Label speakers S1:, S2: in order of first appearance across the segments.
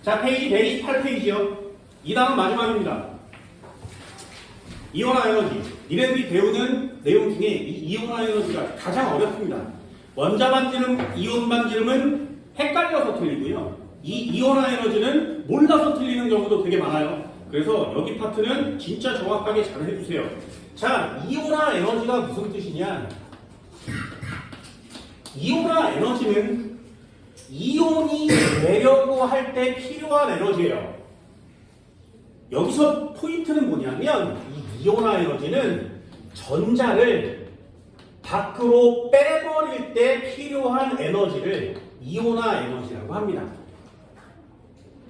S1: 자, 페이지 128페이지요. 이 단원 마지막입니다. 이온화 에너지. 니네들이 배우는 내용 중에 이 이온화 에너지가 가장 어렵습니다. 원자 반지름, 이온 반지름은 헷갈려서 틀리고요. 이 이온화 에너지는 몰라서 틀리는 경우도 되게 많아요. 그래서 여기 파트는 진짜 정확하게 잘 해주세요. 자, 이온화 에너지가 무슨 뜻이냐? 이온화 에너지는 이온이 되려고 할 때 필요한 에너지예요. 여기서 포인트는 뭐냐면 이 이온화 에너지는 전자를 밖으로 빼버릴 때 필요한 에너지를 이온화 에너지라고 합니다.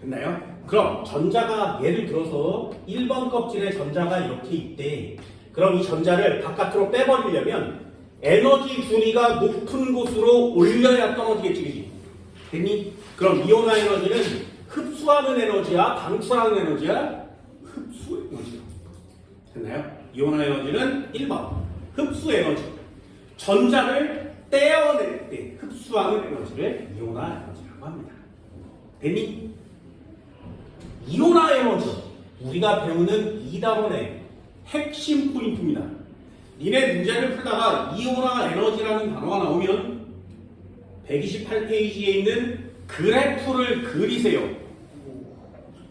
S1: 됐나요? 그럼 전자가 예를 들어서 1번 껍질에 전자가 이렇게 있대. 그럼 이 전자를 바깥으로 빼버리려면 에너지 준위가 높은 곳으로 올려야 떨어지겠지, 그치? 됐니? 그럼 이온화 에너지는 흡수하는 에너지야? 방출하는 에너지야? 흡수 에너지야. 됐나요? 이온화 에너지는 1번 흡수 에너지. 전자를 떼어낼 때 흡수하는 에너지를 이온화 에너지라고 합니다. 됐니? 이온화 에너지, 우리가 배우는 2단원의 핵심 포인트입니다. 니네 문제를 풀다가 이온화 에너지라는 단어가 나오면 128페이지에 있는 그래프를 그리세요.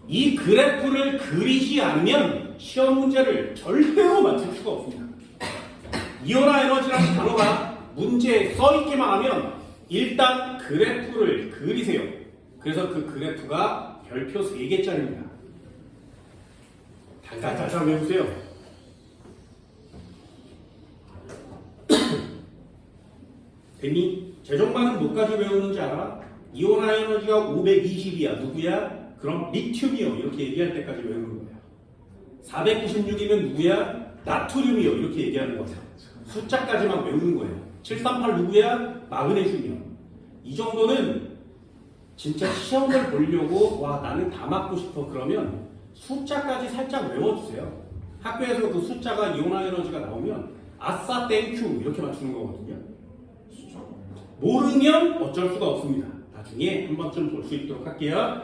S1: 이 그래프를 그리지 않으면 시험 문제를 절대로 맞출 수가 없습니다. 이온화 에너지라는 단어가 문제에 써있기만 하면 일단 그래프를 그리세요. 그래서 그 그래프가 별표 3개짜리입니다. 달달달달 외우세요. 됐니? 재정반은 뭐까지 외우는지 알아? 이온화 에너지가 520이야. 누구야? 그럼 리튬이요. 이렇게 얘기할 때까지 외우는 거예요. 496이면 누구야? 나트륨이요. 이렇게 얘기하는 거죠. 숫자까지만 외우는 거예요. 738 누구야? 마그네슘이요. 이 정도는 진짜 시험을 보려고 와 나는 다 맞고 싶어 그러면 숫자까지 살짝 외워주세요. 학교에서 그 숫자가 이온화 에너지가 나오면 아싸 땡큐 이렇게 맞추는 거거든요. 모르면 어쩔 수가 없습니다. 나중에 한 번쯤 볼 수 있도록 할게요.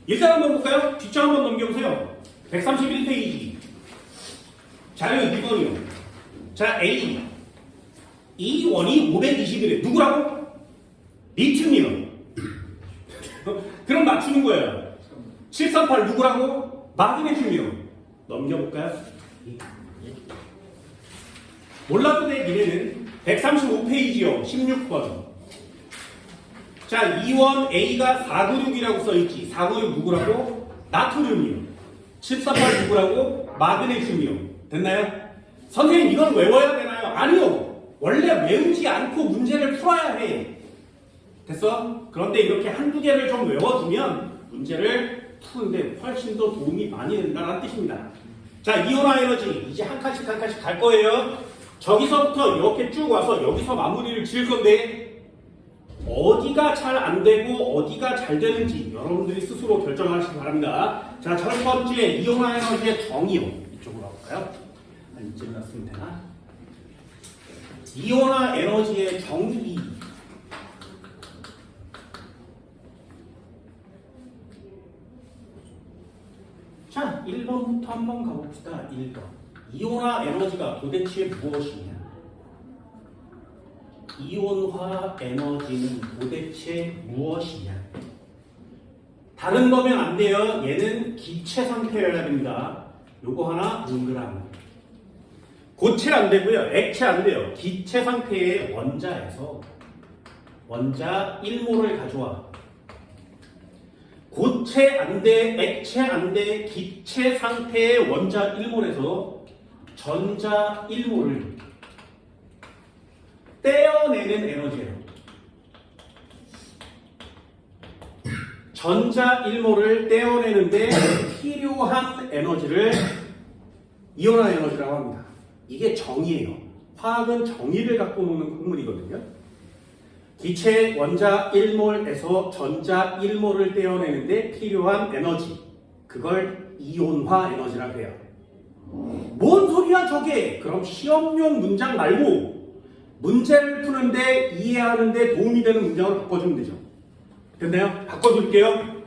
S1: 일단 한번 볼까요? 뒷장 한번 넘겨보세요. 131페이지 자료 2번이요. 자, A 이 원이 520이래. 누구라고? 리튬이요. 그럼 맞추는 거예요. 738 누구라고? 마그네슘이요. 넘겨볼까요? 몰라도 돼. 미래는 135페이지요. 16번. 자, 이원 A가 496이라고 써있지. 496 누구라고? 나트륨이요. 738 누구라고? 마그네슘이요. 됐나요? 선생님 이건 외워야 되나요? 아니요. 원래 외우지 않고 문제를 풀어야 해. 됐어? 그런데 이렇게 한두 개를 좀 외워두면 문제를 푸는데 훨씬 더 도움이 많이 된다는 뜻입니다. 자, 이온화 에너지 이제 한 칸씩 한 칸씩 갈 거예요. 저기서부터 이렇게 쭉 와서 여기서 마무리를 지을 건데 어디가 잘 안 되고 어디가 잘 되는지 여러분들이 스스로 결정하시기 바랍니다. 자, 첫 번째 이온화 에너지의 정의요. 이쪽으로 가볼까요? 이쯤 났으면 되나? 이온화 에너지의 정의. 자, 1번부터 한번 가봅시다. 1번. 이온화 에너지가 도대체 무엇이냐? 이온화 에너지는 도대체 무엇이냐? 다른 거면 안 돼요. 얘는 기체 상태여야 됩니다. 요거 하나 동그라미. 고체 안 되고요. 액체 안 돼요. 기체 상태의 원자에서 원자 1몰을 가져와. 고체 안 돼, 액체 안 돼, 기체 상태의 원자 1몰에서 전자 1몰을 떼어내는 에너지예요. 전자 1몰을 떼어내는데 필요한 에너지를 이온화 에너지라고 합니다. 이게 정의예요. 화학은 정의를 갖고 노는 학문이거든요. 기체 원자 1몰에서 전자 1몰을 떼어내는데 필요한 에너지, 그걸 이온화 에너지라고 해요. 뭔 소리야 저게? 그럼 시험용 문장 말고 문제를 푸는데 이해하는데 도움이 되는 문장으로 바꿔주면 되죠. 됐나요? 바꿔줄게요.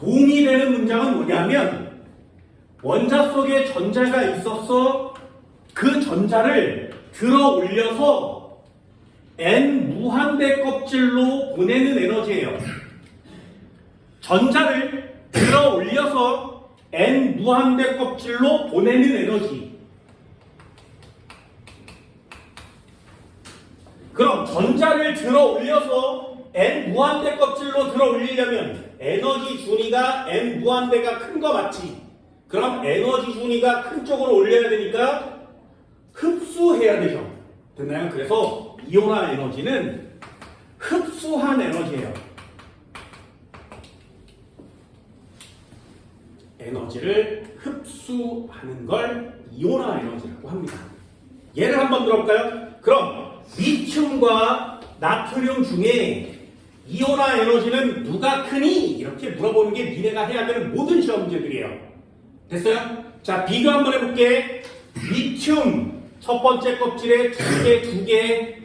S1: 도움이 되는 문장은 뭐냐면 원자 속에 전자가 있어서 그 전자를 들어 올려서 N 무한대 껍질로 보내는 에너지예요. 전자를 들어 올려서 N 무한대 껍질로 보내는 에너지. 그럼 전자를 들어 올려서 N 무한대 껍질로 들어 올리려면 에너지 준위가 N 무한대가 큰 거 맞지? 그럼 에너지 준위가 큰 쪽으로 올려야 되니까 흡수해야 되죠. 됐나요? 그래서 이온화 에너지는 흡수한 에너지예요. 에너지를 흡수하는 걸 이온화 에너지라고 합니다. 예를 한번 들어볼까요? 그럼 리튬과 나트륨 중에 이온화 에너지는 누가 크니? 이렇게 물어보는 게 니네가 해야 되는 모든 시험 문제들이에요. 됐어요? 자, 비교 한번 해볼게. 리튬 첫 번째 껍질에 두 개.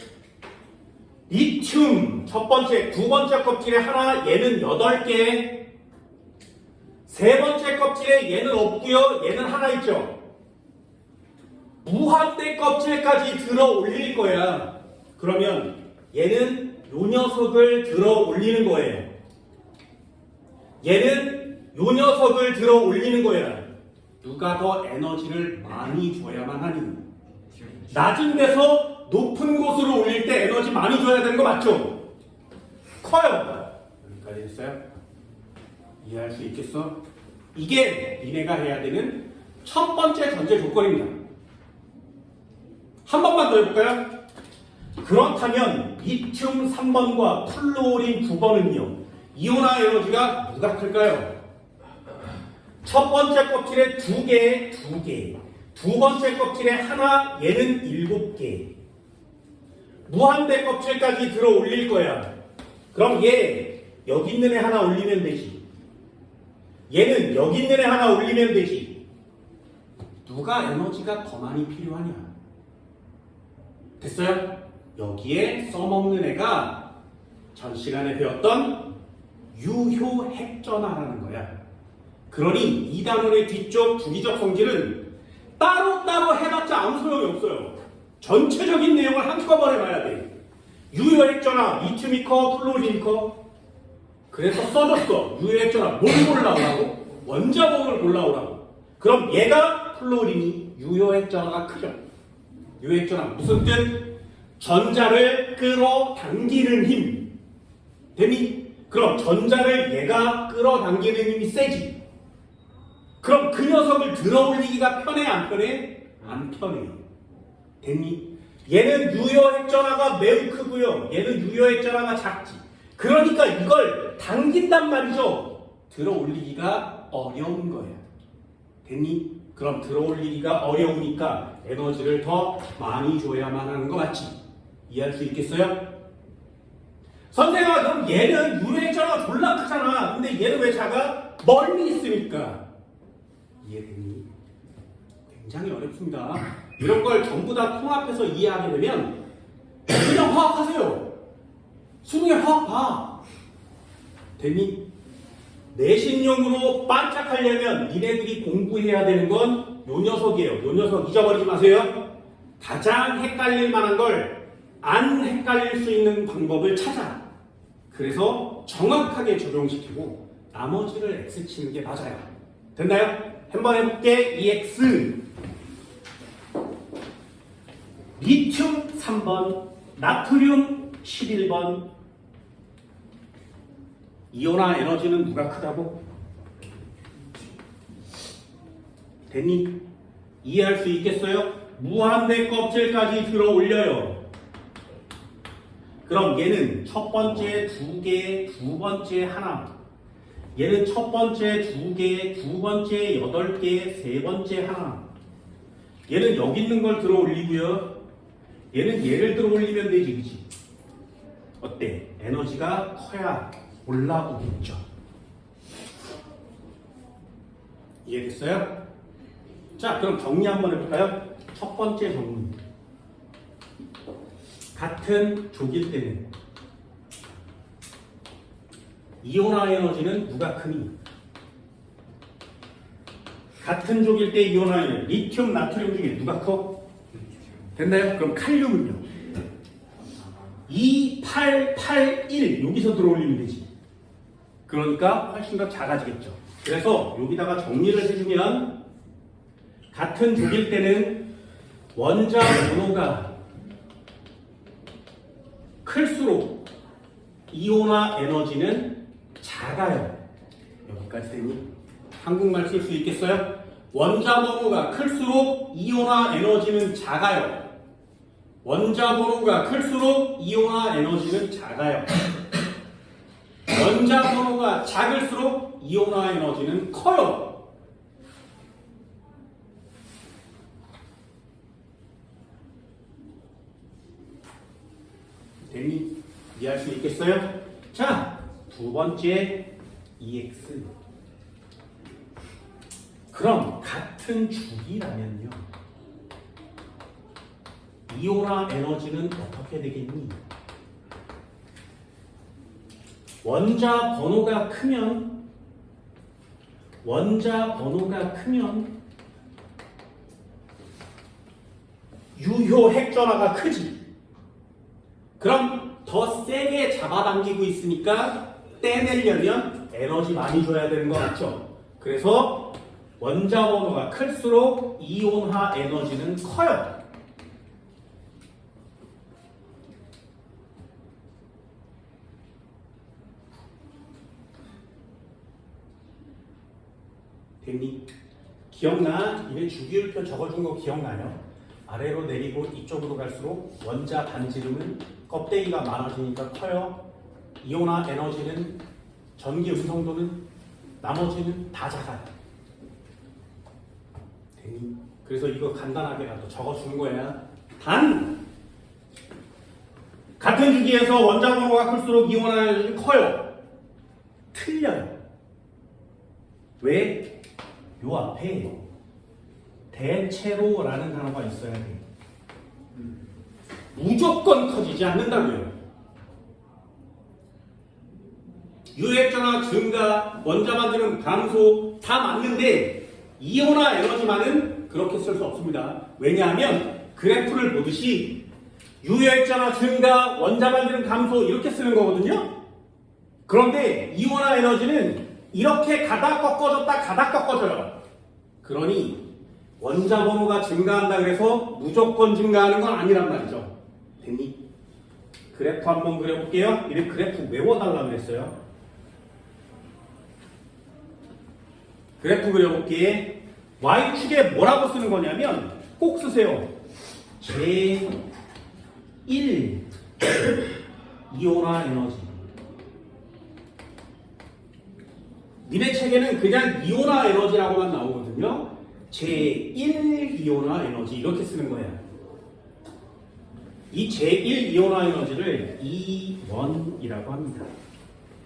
S1: 리튬 첫 번째, 두 번째 껍질에 하나, 얘는 8개. 세 번째 껍질에 얘는 없고요. 얘는 하나 있죠. 무한대 껍질까지 들어 올릴 거야. 그러면 얘는 요 녀석을 들어 올리는 거예요. 얘는 요 녀석을 들어 올리는 거야. 누가 더 에너지를 많이 줘야만 하니? 낮은 데서 높은 곳으로 올릴 때 에너지 많이 줘야 되는 거 맞죠? 커요. 여기까지 됐어요? 이해할 수 있겠어? 이게 니네가 해야 되는 첫 번째 전제 조건입니다. 한 번만 더 해볼까요? 그렇다면 리튬 3번과 플루오린 9번은요. 이온화 에너지가 누가 클까요? 첫 번째 껍질에 두 개. 두 번째 껍질에 하나, 얘는 7개. 무한대 껍질까지 들어 올릴 거야. 그럼 얘 여기 있는 애 하나 올리면 되지. 얘는 여기 있는 애 하나 올리면 되지. 누가 에너지가 더 많이 필요하냐? 됐어요? 여기에 써먹는 애가 전 시간에 배웠던 유효 핵전화라는 거야. 그러니 이 단원의 뒤쪽 주기적 성질은 따로따로 해봤자 아무 소용이 없어요. 전체적인 내용을 한꺼번에 봐야 돼. 유효 핵전화, 리튬이 커, 플루오린이 커. 그래서 써줬어. 유효 핵전화 뭘 골라오라고? 원자봉을 골라오라고. 그럼 얘가 플루오린이 유효 핵전화가 크죠. 유효 핵전화 무슨 뜻? 전자를 끌어당기는 힘. 되니? 그럼 전자를 얘가 끌어당기는 힘이 세지. 그럼 그 녀석을 들어올리기가 편해 안 편해? 안 편해. 됐니? 얘는 유효 핵전화가 매우 크고요. 얘는 유효 핵전화가 작지. 그러니까 이걸 당긴단 말이죠. 들어올리기가 어려운 거야. 됐니? 그럼 들어올리기가 어려우니까 에너지를 더 많이 줘야만 하는 거 맞지? 이해할 수 있겠어요? 선생아, 그럼 얘는 유효 핵전화가 졸라 크잖아. 근데 얘는 왜 작아? 멀리 있으니까. 이해되니? 굉장히 어렵습니다. 이런 걸 전부 다 통합해서 이해하게 되면 그냥 화학하세요. 수능에 화학 봐. 됐니? 내신용으로 반짝하려면 니네들이 공부해야 되는 건 요 녀석이에요. 요 녀석 잊어버리지 마세요. 가장 헷갈릴 만한 걸 안 헷갈릴 수 있는 방법을 찾아. 그래서 정확하게 적용시키고 나머지를 X 치는 게 맞아요. 됐나요? 한번 해볼게. EX 리튬 3번, 나트륨 11번. 이온화 에너지는 누가 크다고? 됐니? 이해할 수 있겠어요? 무한대 껍질까지 들어 올려요. 그럼 얘는 첫 번째 2개, 두 번째 하나. 얘는 첫 번째 2개, 두 번째 8개, 세 번째 하나. 얘는 여기 있는 걸 들어 올리고요. 얘는 얘를 들어 올리면 되지, 그치? 어때? 에너지가 커야 올라오겠죠. 이해됐어요? 자, 그럼 정리 한번 해볼까요? 첫 번째 정리. 같은 족일 때는 이온화 에너지는 누가 크니? 같은 족일 때 이온화에는 리튬, 나트륨 중에 누가 커? 됐나요? 그럼 칼륨은요? 2, 8, 8, 1 여기서 들어올리면 되지. 그러니까 훨씬 더 작아지겠죠. 그래서 여기다가 정리를 해주면 같은 족일 때는 원자 번호가 클수록 이온화 에너지는 작아요. 여기까지 되니? 한국말 쓸 수 있겠어요? 원자 번호가 클수록 이온화 에너지는 작아요. 원자 번호가 클수록 이온화 에너지는 작아요. 원자 번호가 작을수록 이온화 에너지는 커요. 됐니? 이해할 수 있겠어요? 자, 두 번째 EX. 그럼 같은 주기라면요. 이온화 에너지는 어떻게 되겠니? 원자 번호가 크면 유효 핵전화가 크지. 그럼 더 세게 잡아당기고 있으니까 떼내려면 에너지 많이 줘야 되는 거 맞죠? 그래서 원자 번호가 클수록 이온화 에너지는 커요. 됐니? 기억나? 이래 주기율표 적어준 거 기억나요? 아래로 내리고 이쪽으로 갈수록 원자 반지름은 껍데기가 많아지니까 커요. 이온화 에너지는 전기 음성도는 나머지는 다 작아요. 됐니? 그래서 이거 간단하게라도 적어준 거야. 단! 같은 주기에서 원자 번호가 클수록 이온화 에너지는 커요. 틀려요. 왜? 요 앞에 대체로라는 단어가 있어야 돼. 무조건 커지지 않는다고요. 유핵전화 증가, 원자 반지름 감소 다 맞는데 이온화 에너지만은 그렇게 쓸 수 없습니다. 왜냐하면 그래프를 보듯이 유핵전화 증가, 원자 반지름 감소 이렇게 쓰는 거거든요. 그런데 이온화 에너지는 이렇게 가다 꺾어졌다 가다 꺾어져요. 그러니 원자 번호가 증가한다 그래서 무조건 증가하는 건 아니란 말이죠. 됐니? 그래프 한번 그려볼게요. 이렇게 그래프 외워달라고 그랬어요. 그래프 그려볼게. Y축에 뭐라고 쓰는 거냐면 꼭 쓰세요. 제1 이온화 에너지. 니네 책에는 그냥 이온화 에너지라고만 나오거든요. 제1 이온화 에너지 이렇게 쓰는 거야. 이 제1 이온화 에너지를 E1이라고 합니다.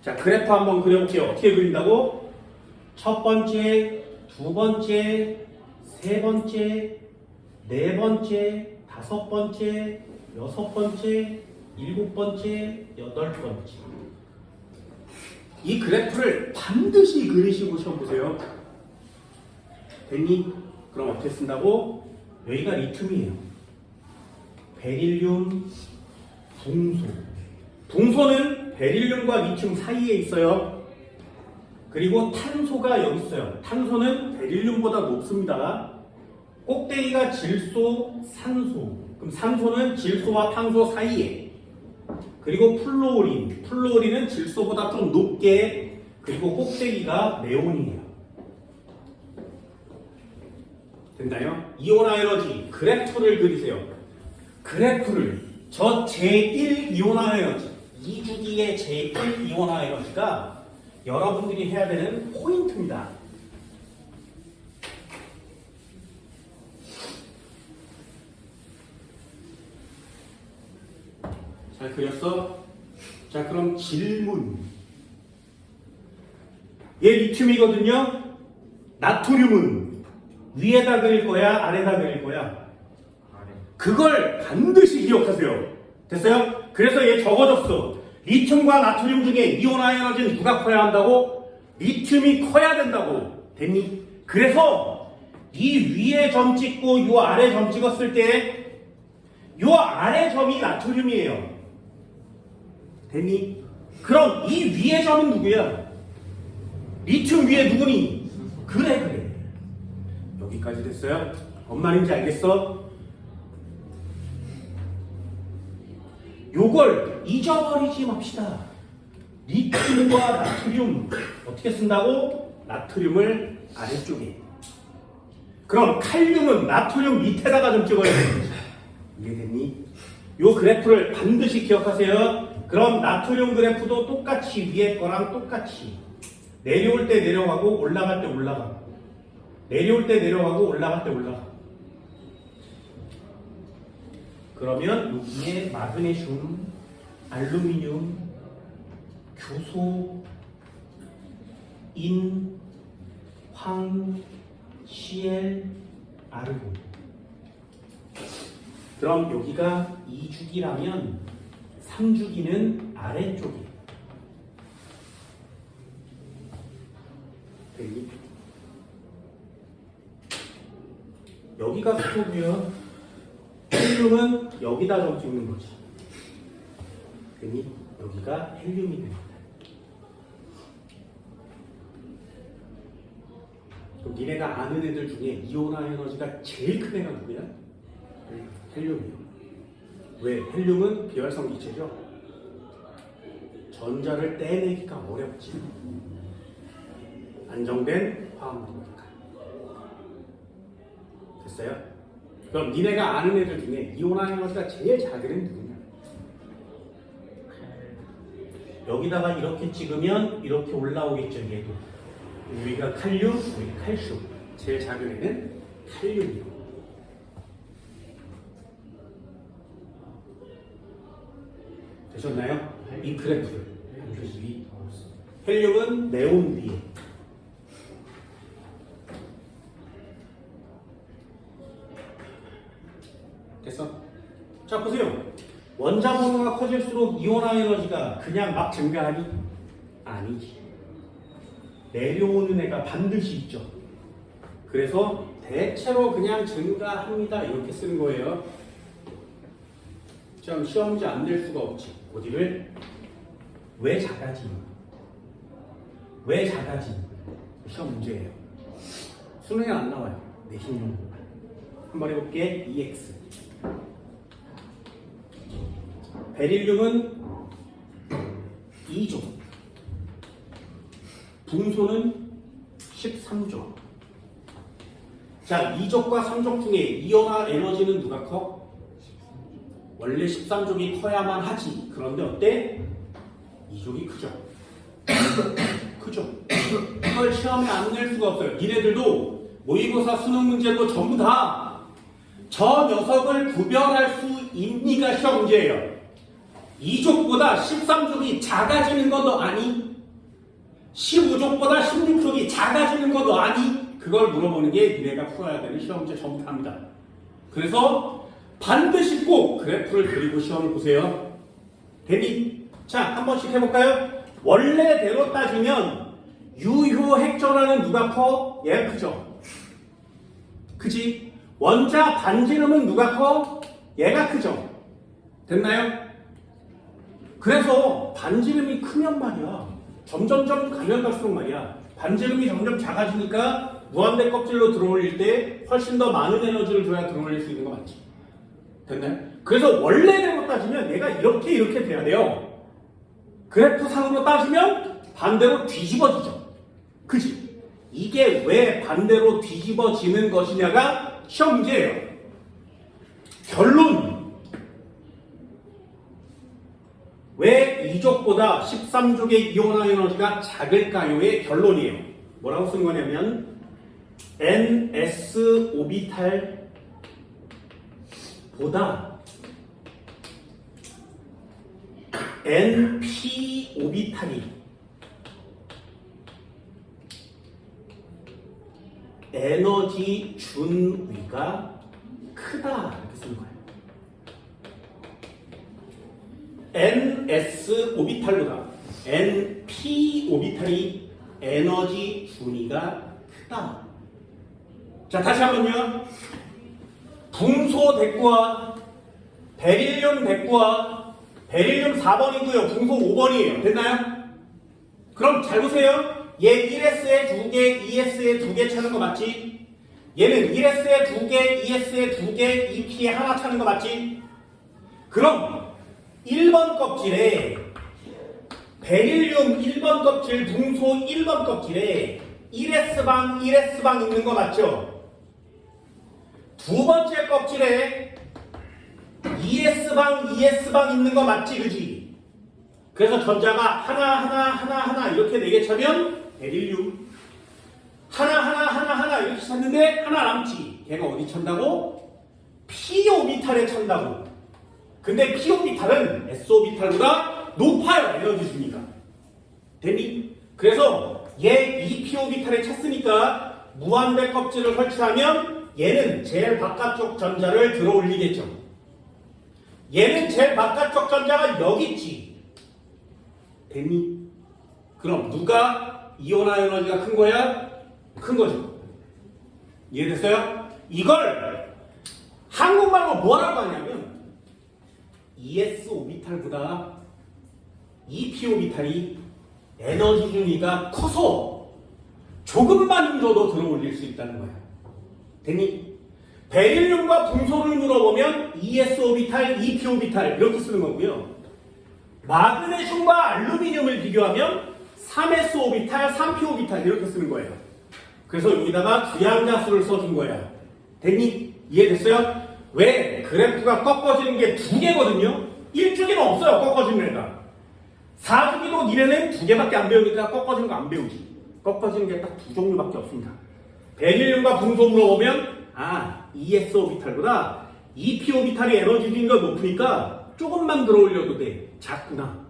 S1: 자, 그래프 한번 그려볼게요. 어떻게 그린다고? 첫 번째, 두 번째, 세 번째, 네 번째, 다섯 번째, 여섯 번째, 일곱 번째, 여덟 번째. 이 그래프를 반드시 그리시고 시험 보세요. 됐니? 그럼 어떻게 쓴다고? 여기가 리튬이에요. 베릴륨, 붕소. 붕소는 베릴륨과 리튬 사이에 있어요. 그리고 탄소가 여기 있어요. 탄소는 베릴륨보다 높습니다. 꼭대기가 질소, 산소. 그럼 산소는 질소와 탄소 사이에. 그리고 플루오린. 플루오린은 질소보다 좀 높게. 그리고 꼭대기가 네온이에요. 됐나요? 이온화 에너지 그래프를 그리세요. 그래프를 저 제1 이온화 에너지 2주기의 제1 이온화 에너지가 여러분들이 해야 되는 포인트입니다. 잘 그렸어? 자, 그럼 질문. 얘 리튬이거든요. 나트륨은 위에다 그릴 거야? 아래다 그릴 거야? 그걸 반드시 기억하세요. 됐어요? 그래서 얘 적어줬어. 리튬과 나트륨 중에 이온화 에너지는 누가 커야 한다고? 리튬이 커야 된다고. 됐니? 그래서 이 위에 점 찍고 이 아래 점 찍었을 때 이 아래 점이 나트륨이에요. 됐니? 그럼 이 위에 점은 누구야? 리튬 위에 누구니? 그래. 여기까지 됐어요? 뭔 말인지 알겠어? 요걸 잊어버리지 맙시다. 리튬과 나트륨 어떻게 쓴다고? 나트륨을 아래쪽에. 그럼 칼륨은 나트륨 밑에다가 좀 찍어야 되는 거지. 이해됐니? 요 그래프를 반드시 기억하세요. 그럼 나트륨 그래프도 똑같이 위에 거랑 똑같이 내려올 때 내려가고 올라갈 때 올라가고 내려올 때 내려가고 올라갈 때 올라가고. 그러면 여기에 마그네슘, 알루미늄, 교소, 인, 황, CL, 아르곤. 그럼 여기가 2주기라면 3주기는 아래쪽에. 되니? 여기가 수소고요. 헬륨은 여기다 좀 찍는 거지. 되니? 여기가 헬륨이 됩니다. 그럼 니네가 아는 애들 중에 이온화 에너지가 제일 큰 애가 누구야? 헬륨이요. 왜? 헬륨은 비활성 기체죠. 전자를 떼내기가 어렵지. 안정된 화학물이니까. 됐어요? 그럼 니네가 아는 애들 중에 이온화 에너지가 제일 작은 애는 누구냐? 여기다가 이렇게 찍으면 이렇게 올라오겠죠. 얘도. 여기가 칼륨, 여기 칼슘. 제일 작은 애는 칼륨이요. 되셨나요? 이 그래프를. 헬륨은 네온 위에. 됐어? 자, 보세요. 원자 번호가 커질수록 이온화 에너지가 그냥 막 증가하니? 아니지. 내려오는 애가 반드시 있죠. 그래서 대체로 그냥 증가합니다. 이렇게 쓰는 거예요. 좀 시험지 안 낼 수가 없지. 어디를? 왜 작아지니? 왜 작아지니? 시험 문제예요. 수능에 안 나와요. 내신용. 한번 해볼게. EX. 베릴륨은 2조. 붕소는 13조. 자, 2족과 3족 중에 이온화 에너지는 누가 커? 원래 13족이 커야만 하지. 그런데 어때? 2족이 크죠. 크죠. 이걸 시험에 안 낼 수가 없어요. 니네들도 모의고사 수능 문제도 전부 다 저 녀석을 구별할 수 있니가 시험 문제예요. 2족보다 13족이 작아지는 것도 아니, 15족보다 16족이 작아지는 것도 아니, 그걸 물어보는 게 니네가 풀어야 되는 시험 문제 전부 다입니다. 그래서 반드시 꼭 그래프를 그리고 시험을 보세요. 되니? 자, 한 번씩 해볼까요? 원래대로 따지면 유효 핵전화는 누가 커? 얘가 크죠? 그지? 원자 반지름은 누가 커? 얘가 크죠? 됐나요? 그래서 반지름이 크면 말이야. 점점점 가면 갈수록 말이야. 반지름이 점점 작아지니까 무한대 껍질로 들어올릴 때 훨씬 더 많은 에너지를 줘야 들어올릴 수 있는 거 맞지? 됐나요? 그래서 원래대로 따지면 얘가 이렇게 돼야 돼요. 그래프 상으로 따지면 반대로 뒤집어지죠. 그치? 이게 왜 반대로 뒤집어지는 것이냐가 시험 문제예요. 결론. 왜 2족보다 13족의 이온화 에너지가 작을까요의 결론이에요. 뭐라고 쓴 거냐면 NS 오비탈 보다 NP 오비탈이 에너지 준위가 크다 이렇게 쓰는 거예요. NS 오비탈보다 NP 오비탈이 에너지 준위가 크다. 자, 다시 한번요. 붕소 대꾸와 베릴륨 대꾸와 베릴륨 4번이고요. 붕소 5번이에요. 됐나요? 그럼 잘 보세요. 얘 1S에 2개, 2S에 2개 찾는 거 맞지? 얘는 1S에 2개, 2S에 2개, 2P에 하나 찾는 거 맞지? 그럼 1번 껍질에 베릴륨 1번 껍질, 붕소 1번 껍질에 1S방, 1S방 있는 거 맞죠? 두 번째 껍질에 2S방, 2S방 있는 거 맞지, 그지? 그래서 전자가 하나 이렇게 4개 차면 베릴륨 하나 이렇게 찾는데 하나 남지. 걔가 어디 찬다고? P 오비탈에 찬다고. 근데 P 오비탈은 S 오비탈보다 높아요, 에너지 순위가. 됐니? 그래서 얘 이 P 오비탈에 찼으니까 무한대 껍질을 설치하면 얘는 제일 바깥쪽 전자를 들어 올리겠죠. 얘는 제일 바깥쪽 전자가 여기 있지. 됐니? 그럼 누가 이온화 에너지가 큰 거야? 큰 거죠. 이해됐어요? 이걸 한국말로 뭐라고 하냐면 ES 오비탈보다 EP 오비탈이 에너지 준위가 커서 조금만 힘줘도 들어 올릴 수 있다는 거야. 됐니? 베릴륨과 붕소를 물어보면 ES 오비탈, EP 오비탈 이렇게 쓰는 거고요. 마그네슘과 알루미늄을 비교하면 3S 오비탈, 3P 오비탈 이렇게 쓰는 거예요. 그래서 여기다가 주양자수를 써준 거야. 됐니? 이해됐어요? 왜? 그래프가 꺾어지는 게 2개거든요? 1주기는 없어요, 꺾어지는 애가. 4주기도 니네는 2개밖에 안 배우니까 꺾어지는 거 안 배우지. 꺾어지는 게 딱 2종류밖에 없습니다. 베릴륨과 붕소 물어보면 ES 오비탈보다 EP 오비탈이 에너지 준위가 높으니까 조금만 들어 올려도 돼. 작구나.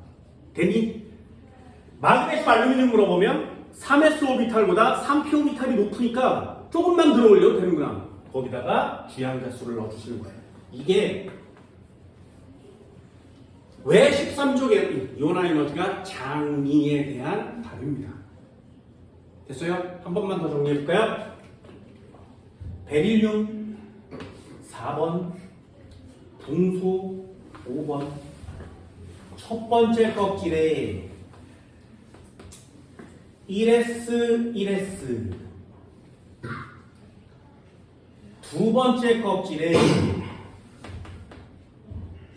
S1: 되니? 마그네슘 알루미늄 물어보면 3S 오비탈보다 3P 오비탈이 높으니까 조금만 들어 올려도 되는구나. 거기다가 주양자수를 넣어주시는 거예요. 이게 왜 13조 이온화 에너지가 장미에 대한 답입니다. 됐어요? 한 번만 더 정리해볼까요? 베릴륨 4번, 붕소 5번. 첫 번째 껍질에 1S, 1S. 두 번째 껍질에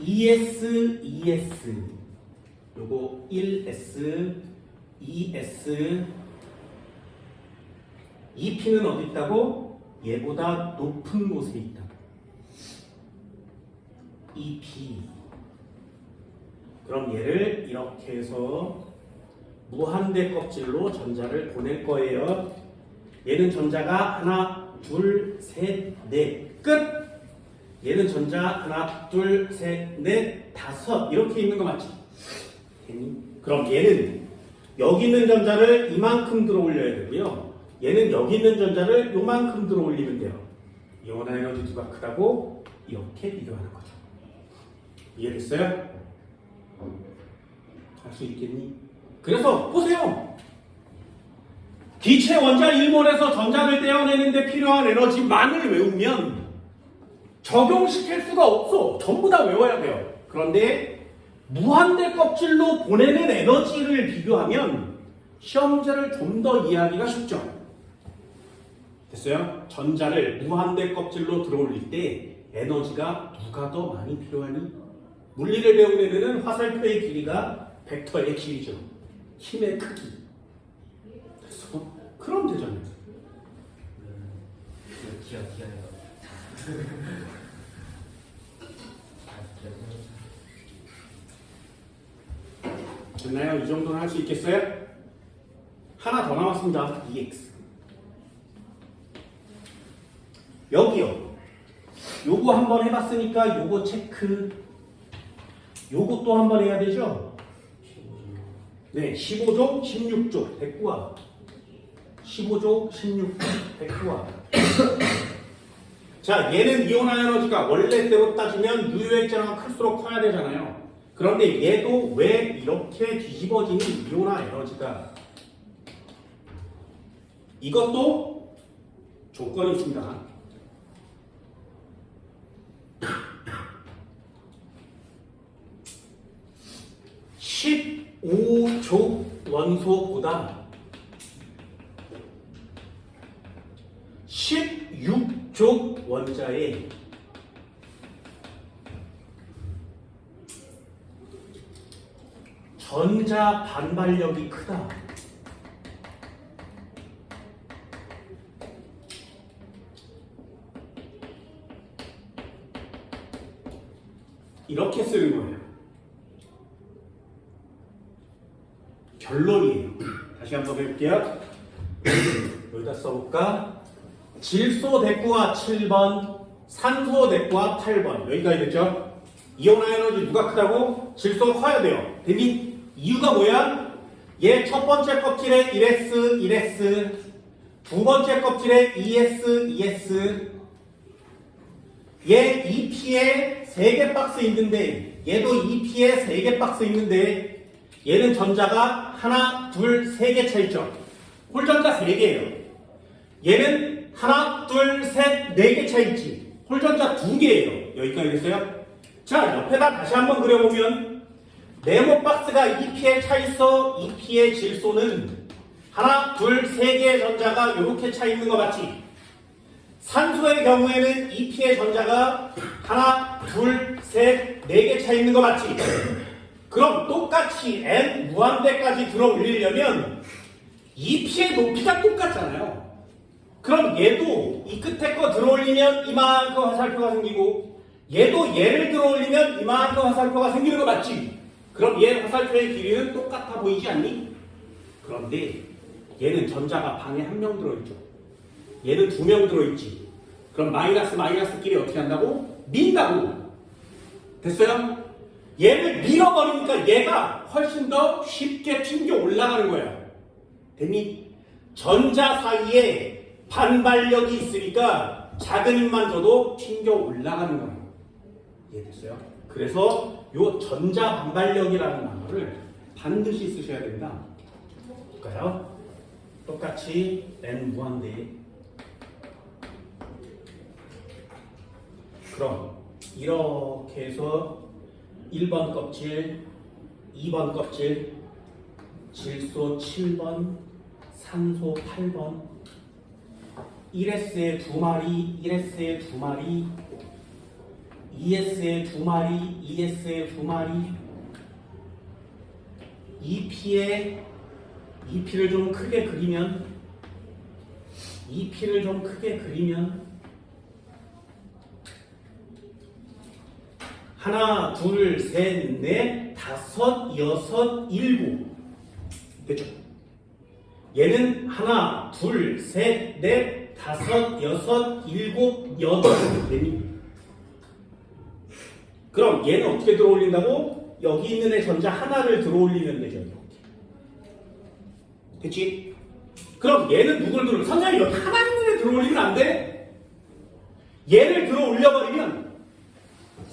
S1: 2S, 2S. 요거 1S, 2S. 2P는 어디 있다고? 얘보다 높은 곳에 있다. 2P. 그럼 얘를 이렇게 해서 무한대 껍질로 전자를 보낼 거예요. 얘는 전자가 하나, 둘, 셋, 넷. 끝! 얘는 전자 하나, 둘, 셋, 넷, 다섯. 이렇게 있는 거 맞지? 그럼 얘는 여기 있는 전자를 이만큼 들어 올려야 되고요. 얘는 여기 있는 전자를 요만큼 들어 올리면 돼요. 이온화 에너지 누가 크다고? 이렇게 비교하는 거죠. 이해됐어요? 할 수 있겠니? 그래서 보세요. 기체 원자 1몰에서 전자를 떼어내는데 필요한 에너지만을 외우면 적용시킬 수가 없어. 전부 다 외워야 돼요. 그런데 무한대 껍질로 보내는 에너지를 비교하면 시험 문제를 좀 더 이해하기가 쉽죠. 됐어요? 전자를 무한대 껍질로 들어올릴 때 에너지가 누가 더 많이 필요하니? 물리를 배운 애들은 화살표의 길이가 벡터의 길이죠. 힘의 크기. 됐어? 그럼 되잖아요. 됐나요? 이 정도는 할 수 있겠어요? 하나 더 남았습니다. EX. 여기요. 요거 한번 해봤으니까 요거 체크. 요거 또 한번 해야 되죠? 네, 15조, 16조. 됐구와. 15조, 16조. 됐구와. 자, 얘는 이온화 에너지가 원래대로 따지면 유효액자가 클수록 커야 되잖아요. 그런데 얘도 왜 이렇게 뒤집어지는 이온화 에너지가 이것도 조건이 있습니다. 15족 원소보다 16족 원자의 전자 반발력이 크다. 이렇게 쓰는 거예요. 결론이에요. 다시 한번 해볼게요. 여기다 써볼까? 질소 대꾸와 7번, 산소 대꾸와 8번. 여기까지 됐죠? 이온화 에너지 누가 크다고? 질소가 커야 돼요. 됐니? 이유가 뭐야? 얘 첫 번째 껍질에 1s, 1s, 두 번째 껍질에 2s, 2s, 얘 2p에 3개 박스 있는데 얘도 2p에 3개 박스 있는데 얘는 전자가 하나, 둘, 3개 차있죠. 홀전자 3개예요. 얘는 하나, 둘, 셋, 4개 차있지. 홀전자 2개예요. 여기까지 됐어요? 자, 옆에다 다시 한번 그려보면 네모 박스가 2p에 차있어. 2p의 질소는 하나, 둘, 3개의 전자가 이렇게 차있는 거 맞지? 산소의 경우에는 2p의 전자가 하나, 둘, 셋, 4개 차있는 거 맞지? 그럼 똑같이 n 무한대까지 들어 올리려면 2p의 높이가 똑같잖아요. 그럼 얘도 이 끝에 거 들어 올리면 이만큼 화살표가 생기고 얘도 얘를 들어 올리면 이만큼 화살표가 생기는 거 맞지? 그럼 얘 화살표의 길이는 똑같아 보이지 않니? 그런데 얘는 전자가 방에 1명 들어있죠. 얘는 2명 들어있지. 그럼 마이너스끼리 어떻게 한다고? 민다고. 됐어요? 얘를 밀어버리니까 얘가 훨씬 더 쉽게 튕겨 올라가는 거야. 됐니? 전자 사이에 반발력이 있으니까 작은 힘만 줘도 튕겨 올라가는 거야. 이해됐어요? 그래서 요 전자 반발력이라는 단어를 반드시 쓰셔야 됩니다. 볼까요? 똑같이 n 무한대. 그럼 이렇게 해서 1번 껍질, 2번 껍질, 질소 7번, 산소 8번, 1s에 2마리, 1s에 2마리, 2s에 2마리, 2s에 2마리, 2p를 좀 크게 그리면 하나, 둘, 셋, 넷, 다섯, 여섯, 일곱. 됐죠? 얘는 하나, 둘, 셋, 넷, 다섯, 여섯, 일곱, 여덟. 되니? 그럼 얘는 어떻게 들어 올린다고? 여기 있는 애 전자 하나를 들어 올리면 되죠. 이렇게. 됐지? 그럼 얘는 누굴 들어? 선생님 여기 하나 있는 애 들어 올리면 안 돼? 얘를 들어 올려버리면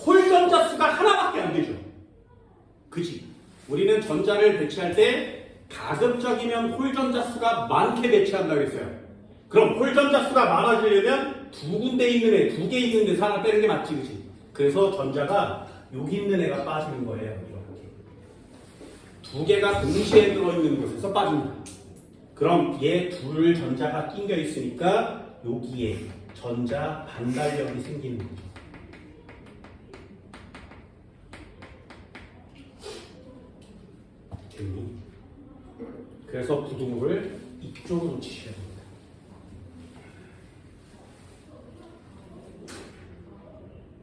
S1: 홀전자 수가 하나밖에 안 되죠. 그지? 우리는 전자를 배치할 때 가급적이면 홀전자 수가 많게 배치한다고 했어요. 그럼 홀전자 수가 많아지려면 두 군데 있는 애, 2개 있는 데서 하나 빼는 게 맞지, 그지? 그래서 전자가 여기 있는 애가 빠지는 거예요. 이렇게. 2개가 동시에 들어있는 곳에서 빠집니다. 그럼 얘 둘 전자가 낑겨 있으니까 여기에 전자 반발력이 생기는 거죠. 그래서 부등호를 이쪽으로 치셔야 됩니다.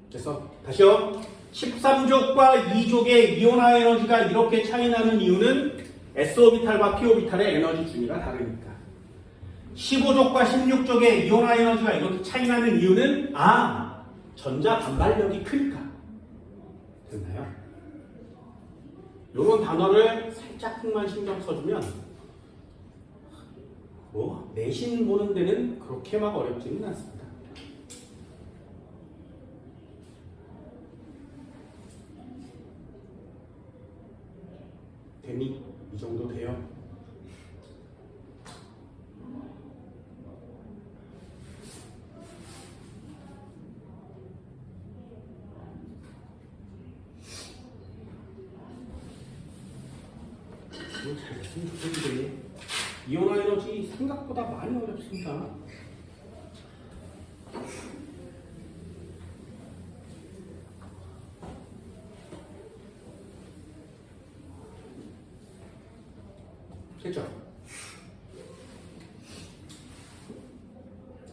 S1: 그래서 다시요. 13족과 2족의 이온화 에너지가 이렇게 차이나는 이유는 S오비탈과 P오비탈의 에너지 준위가 다르니까. 15족과 16족의 이온화 에너지가 이렇게 차이나는 이유는 전자 반발력이 크니까. 됐나요? 이런 단어를 살짝만 신경 써주면 내신 보는 데는 그렇게 막 어렵지는 않습니다. 됐니? 이 정도 돼요. 잘 됐으면 좋겠는데 이온화 에너지 생각보다 많이 어렵습니다. 됐죠?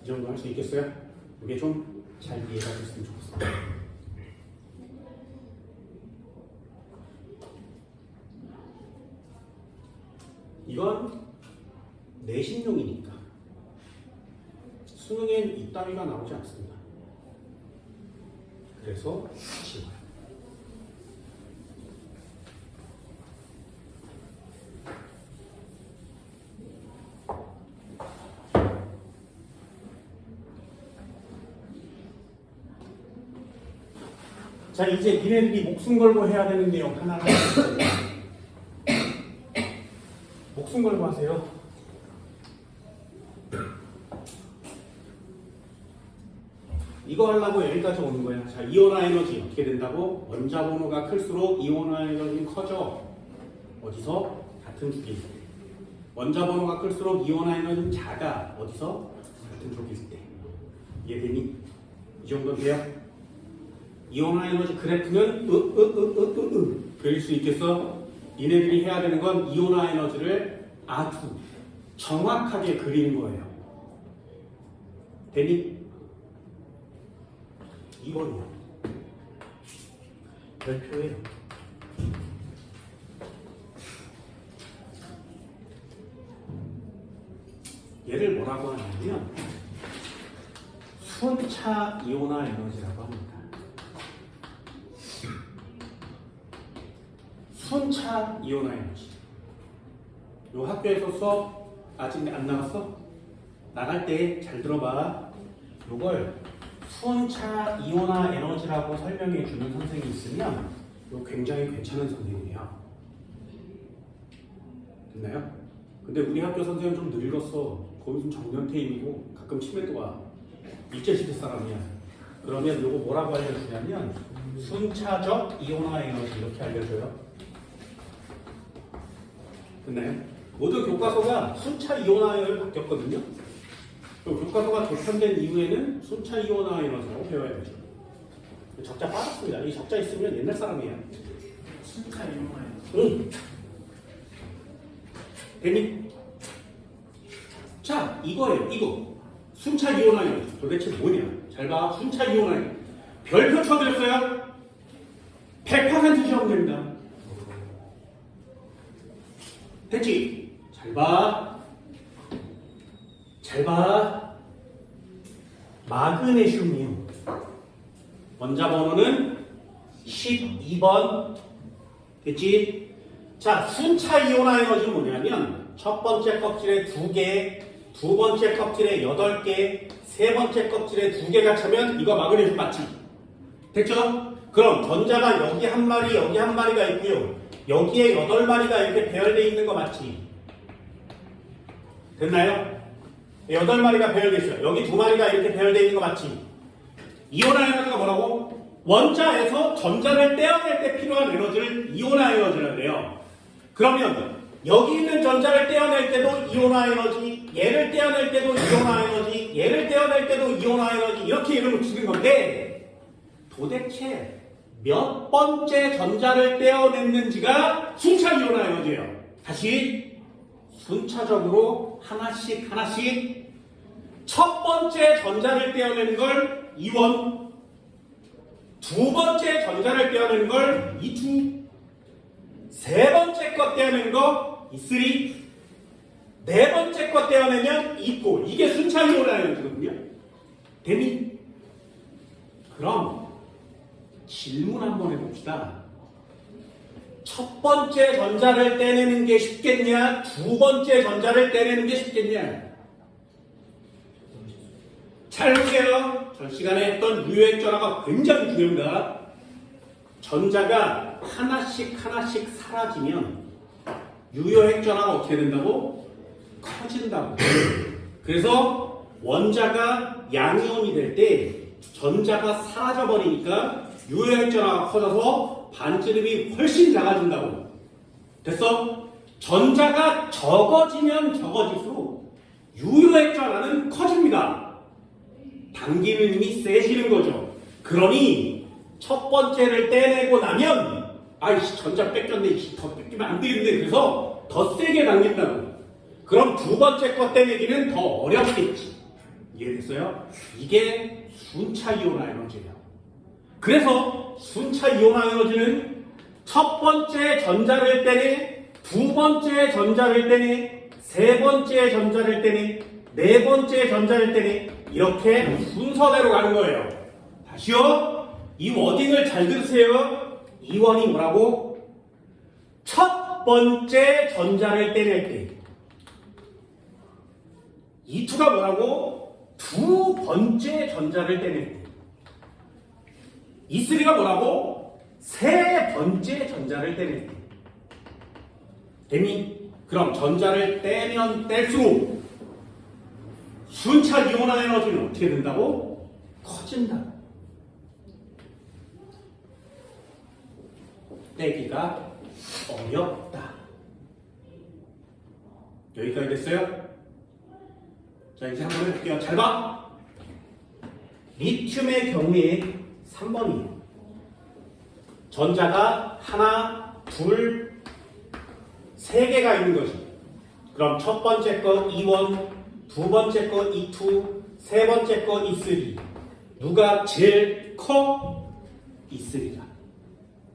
S1: 이 정도 할 수 있겠어요? 이게 좀 잘 이해가 됐으면 좋겠어요. 이건 내신용이니까 수능엔 이따위가 나오지 않습니다. 그래서 지워요. 자, 이제 니네들이 목숨 걸고 해야 되는 내용 하나가 있어요. 목숨 걸고 하세요. 이거 하려고 여기까지 오는 거야. 자, 이온화 에너지 어떻게 된다고? 원자 번호가 클수록 이온화 에너지는 커져. 어디서? 같은 쪽에 있을 때. 원자 번호가 클수록 이온화 에너지는 작아. 어디서? 같은 쪽에 있을 때. 이해되니? 이 정도는 돼요? 이온화 에너지 그래프는 그릴 수 있겠어? 얘네들이 해야 되는 건 이온화 에너지를 아주 정확하게 그리는 거예요. 되니? 이거예요. 별표예요. 얘를 뭐라고 하냐면 순차 이온화 에너지라고 합니다. 순차 이온화 에너지. 요 학교에서 수업 아직 안 나갔어? 나갈 때 잘 들어봐. 요걸 순차 이온화 에너지라고 설명해 주는 선생님이 있으면 요 굉장히 괜찮은 선생님이야. 됐나요? 근데 우리 학교 선생님 좀 늙었어. 거기 좀 정년퇴임이고 가끔 치매도 와. 일제시대 사람이야. 그러면 요거 뭐라고 알려주냐면 순차적 이온화 에너지 이렇게 알려줘요. 됐나요? 모든 교과서가 순차 이온화 에너지로 바뀌었거든요. 교과서가 개편된 이후에는 순차 이온화 에너지라고 배워야 되죠. 적자 빠졌습니다. 이 적자 있으면 옛날 사람이야.
S2: 순차 이온화 에너지.
S1: 응. 됐니? 자, 이거예요. 이거. 순차 이온화 에너지. 도대체 뭐냐? 잘 봐. 순차 이온화 에너지. 별표 쳐드렸어요? 100% 시험 됩니다. 됐지? 잘 봐. 잘 봐. 마그네슘이요. 원자 번호는 12번. 됐지? 자, 순차 이온화 에너지는 뭐냐면 첫 번째 껍질에 2개, 두 번째 껍질에 8개, 세 번째 껍질에 2개가 차면 이거 마그네슘 맞지? 됐죠? 그럼 전자가 여기 한 마리, 여기 한 마리가 있고요. 여기에 8마리가 이렇게 배열되어 있는 거 맞지? 됐나요? 8마리가 배열되어 있어요. 여기 2마리가 이렇게 배열되어 있는 거 맞지? 이온화 에너지가 뭐라고? 원자에서 전자를 떼어낼 때 필요한 에너지를 이온화 에너지라고 해요. 그러면 여기 있는 전자를 떼어낼 때도 이온화 에너지, 얘를 떼어낼 때도 이온화 에너지, 얘를 떼어낼 때도 이온화 에너지 이렇게 이름을 주는 건데 도대체 몇 번째 전자를 떼어냈는지가 순차 이온화 에너지예요. 다시 순차적으로 하나씩 첫 번째 전자를 떼어내는 걸 이원, 두 번째 전자를 떼어내는 걸 이투, 세 번째 거 떼어내는 거 이쓰리, 네 번째 거 떼어내면 이포. 이게 순차 이온화 에너지거든요. 되니? 그럼 질문 한번 해봅시다. 첫 번째 전자를 떼내는 게 쉽겠냐? 두 번째 전자를 떼내는 게 쉽겠냐? 잘 보세요. 전 시간에 했던 유효액 전화가 굉장히 중요합니다. 전자가 하나씩 사라지면 유효액 전화가 어떻게 된다고? 커진다고. 그래서 원자가 양이온이 될 때 전자가 사라져 버리니까 유효액 전화가 커져서 반지름이 훨씬 작아진다고. 됐어? 전자가 적어지면 적어질수록 유효액전하는 커집니다. 당기는 힘이 세지는 거죠. 그러니 첫 번째를 떼내고 나면 아이씨 전자 뺏겼네, 더 뺏기면 안 되는데, 그래서 더 세게 당긴다고. 그럼 두 번째 거 떼내기는 더 어렵겠지. 이해됐어요? 이게 순차 이온화 에너지예요. 그래서 순차 이온화 에너지는 첫 번째 전자를 떼내, 두 번째 전자를 떼내, 세 번째 전자를 떼내, 네 번째 전자를 떼내, 이렇게 순서대로 가는 거예요. 다시요. 이 워딩을 잘 들으세요. 이 원이 뭐라고? 첫 번째 전자를 떼낼 때. 이 투가 뭐라고? 두 번째 전자를 떼낼 때. 이 쓰리가 뭐라고? 세 번째 전자를 떼낼 때. 됐니? 그럼 전자를 떼면 뗄수록 순차 이온화 에너지는 어떻게 된다고? 커진다. 떼기가 어렵다. 여기까지 됐어요? 자, 이제 한번 해볼게요. 잘 봐. 리튬의 경우에 3번이에요. 전자가 하나, 둘, 세 개가 있는 거지. 그럼 첫 번째 거 E1, 두 번째 거 E2, 세 번째 거 E3. 누가 제일 커? E3가.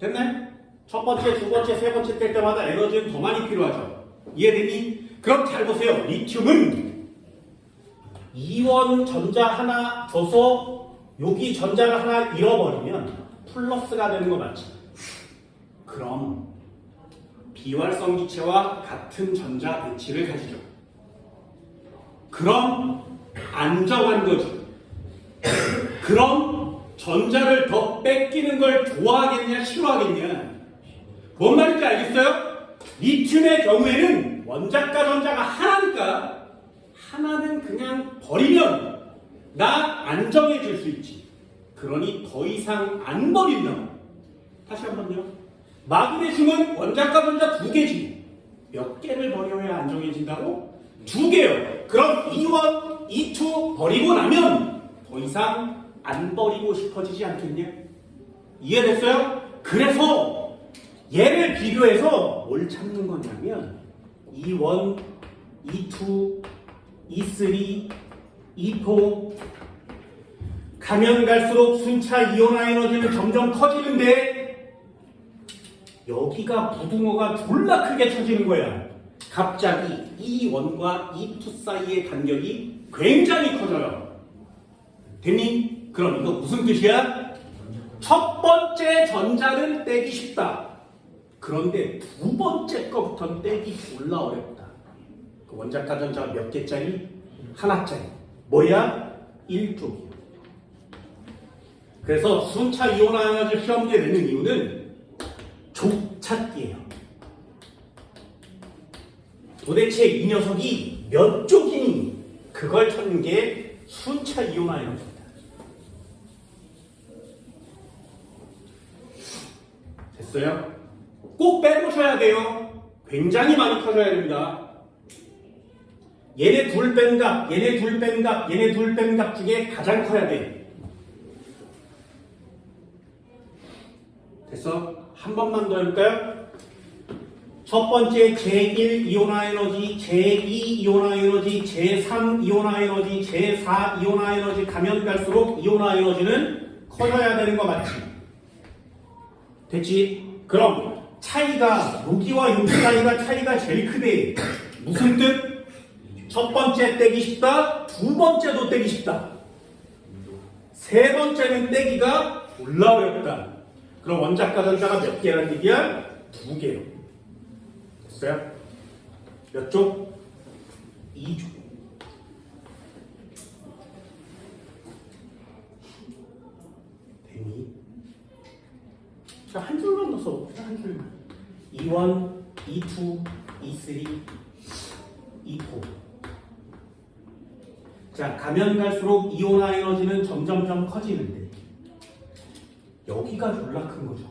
S1: 됐나요? 첫 번째, 두 번째, 세 번째 뗄 때마다 에너지는 더 많이 필요하죠. 이해되니? 그럼 잘 보세요. 리튬은 이원 전자 하나 줘서 여기 전자를 하나 잃어버리면 플러스가 되는 거 맞지? 그럼 비활성 기체와 같은 전자 배치를 가지죠. 그럼 안정한 거지. 그럼 전자를 더 뺏기는 걸 좋아하겠냐 싫어하겠냐? 뭔 말인지 알겠어요? 리튬의 경우에는 원자과 전자가 하나니까 하나는 그냥 버리면 나 안정해질 수 있지. 그러니 더 이상 안 버린다. 다시 한번요. 마그네슘은 원자과 전자 두 개지. 몇 개를 버려야 안정해진다고? 두 개요. 그럼 E1, E2 버리고 나면 더 이상 안 버리고 싶어지지 않겠냐? 이해됐어요? 그래서 얘를 비교해서 뭘 찾는 거냐면 E1, E2, E3, E4 가면 갈수록 순차 이온화 에너지는 점점 커지는데 여기가 부등호가 졸라 크게 쳐지는 거야. 갑자기 E1과 E2 사이의 간격이 굉장히 커져요. 됐니? 그럼 이거 무슨 뜻이야? 첫 번째 전자는 떼기 쉽다. 그런데 두 번째 거부터는 떼기 졸라 어렵다. 그 원자과 전자 몇 개짜리? 하나짜리. 뭐야? 1쪽이야. 그래서 순차 이온화 에너지 시험지에 내는 이유는 족찾기예요. 도대체 이 녀석이 몇 쪽이니? 그걸 찾는 게 순차 이온화 에너지입니다. 됐어요? 꼭 빼보셔야 돼요. 굉장히 많이 커져야 됩니다. 얘네 둘 뺀 값, 얘네 둘 뺀 값, 얘네 둘 뺀 값 중에 가장 커야 돼. 됐어? 한 번만 더 해볼까요? 첫 번째 제1 이온화 에너지, 제2 이온화 에너지, 제3 이온화 에너지, 제4 이온화 에너지 가면 갈수록 이온화 에너지는 커져야 되는 거 맞지? 됐지? 그럼 차이가 여기와 여기 사이가 차이가 제일 크대. 무슨 뜻? 첫 번째 떼기 쉽다, 두 번째도 떼기 쉽다. 세 번째는 떼기가 졸라 어렵다. 그럼 원자과 전자가 몇 개라는 얘기야? 두 개요. 됐어요? 몇 쪽? 2쪽. 되니? 자, 한 줄만 더 써봅시다. 한 줄만. E1, E2, E3, E4. 자, 가면 갈수록 이온화 에너지는 점점점 커지는데 여기가 졸라 큰 거죠.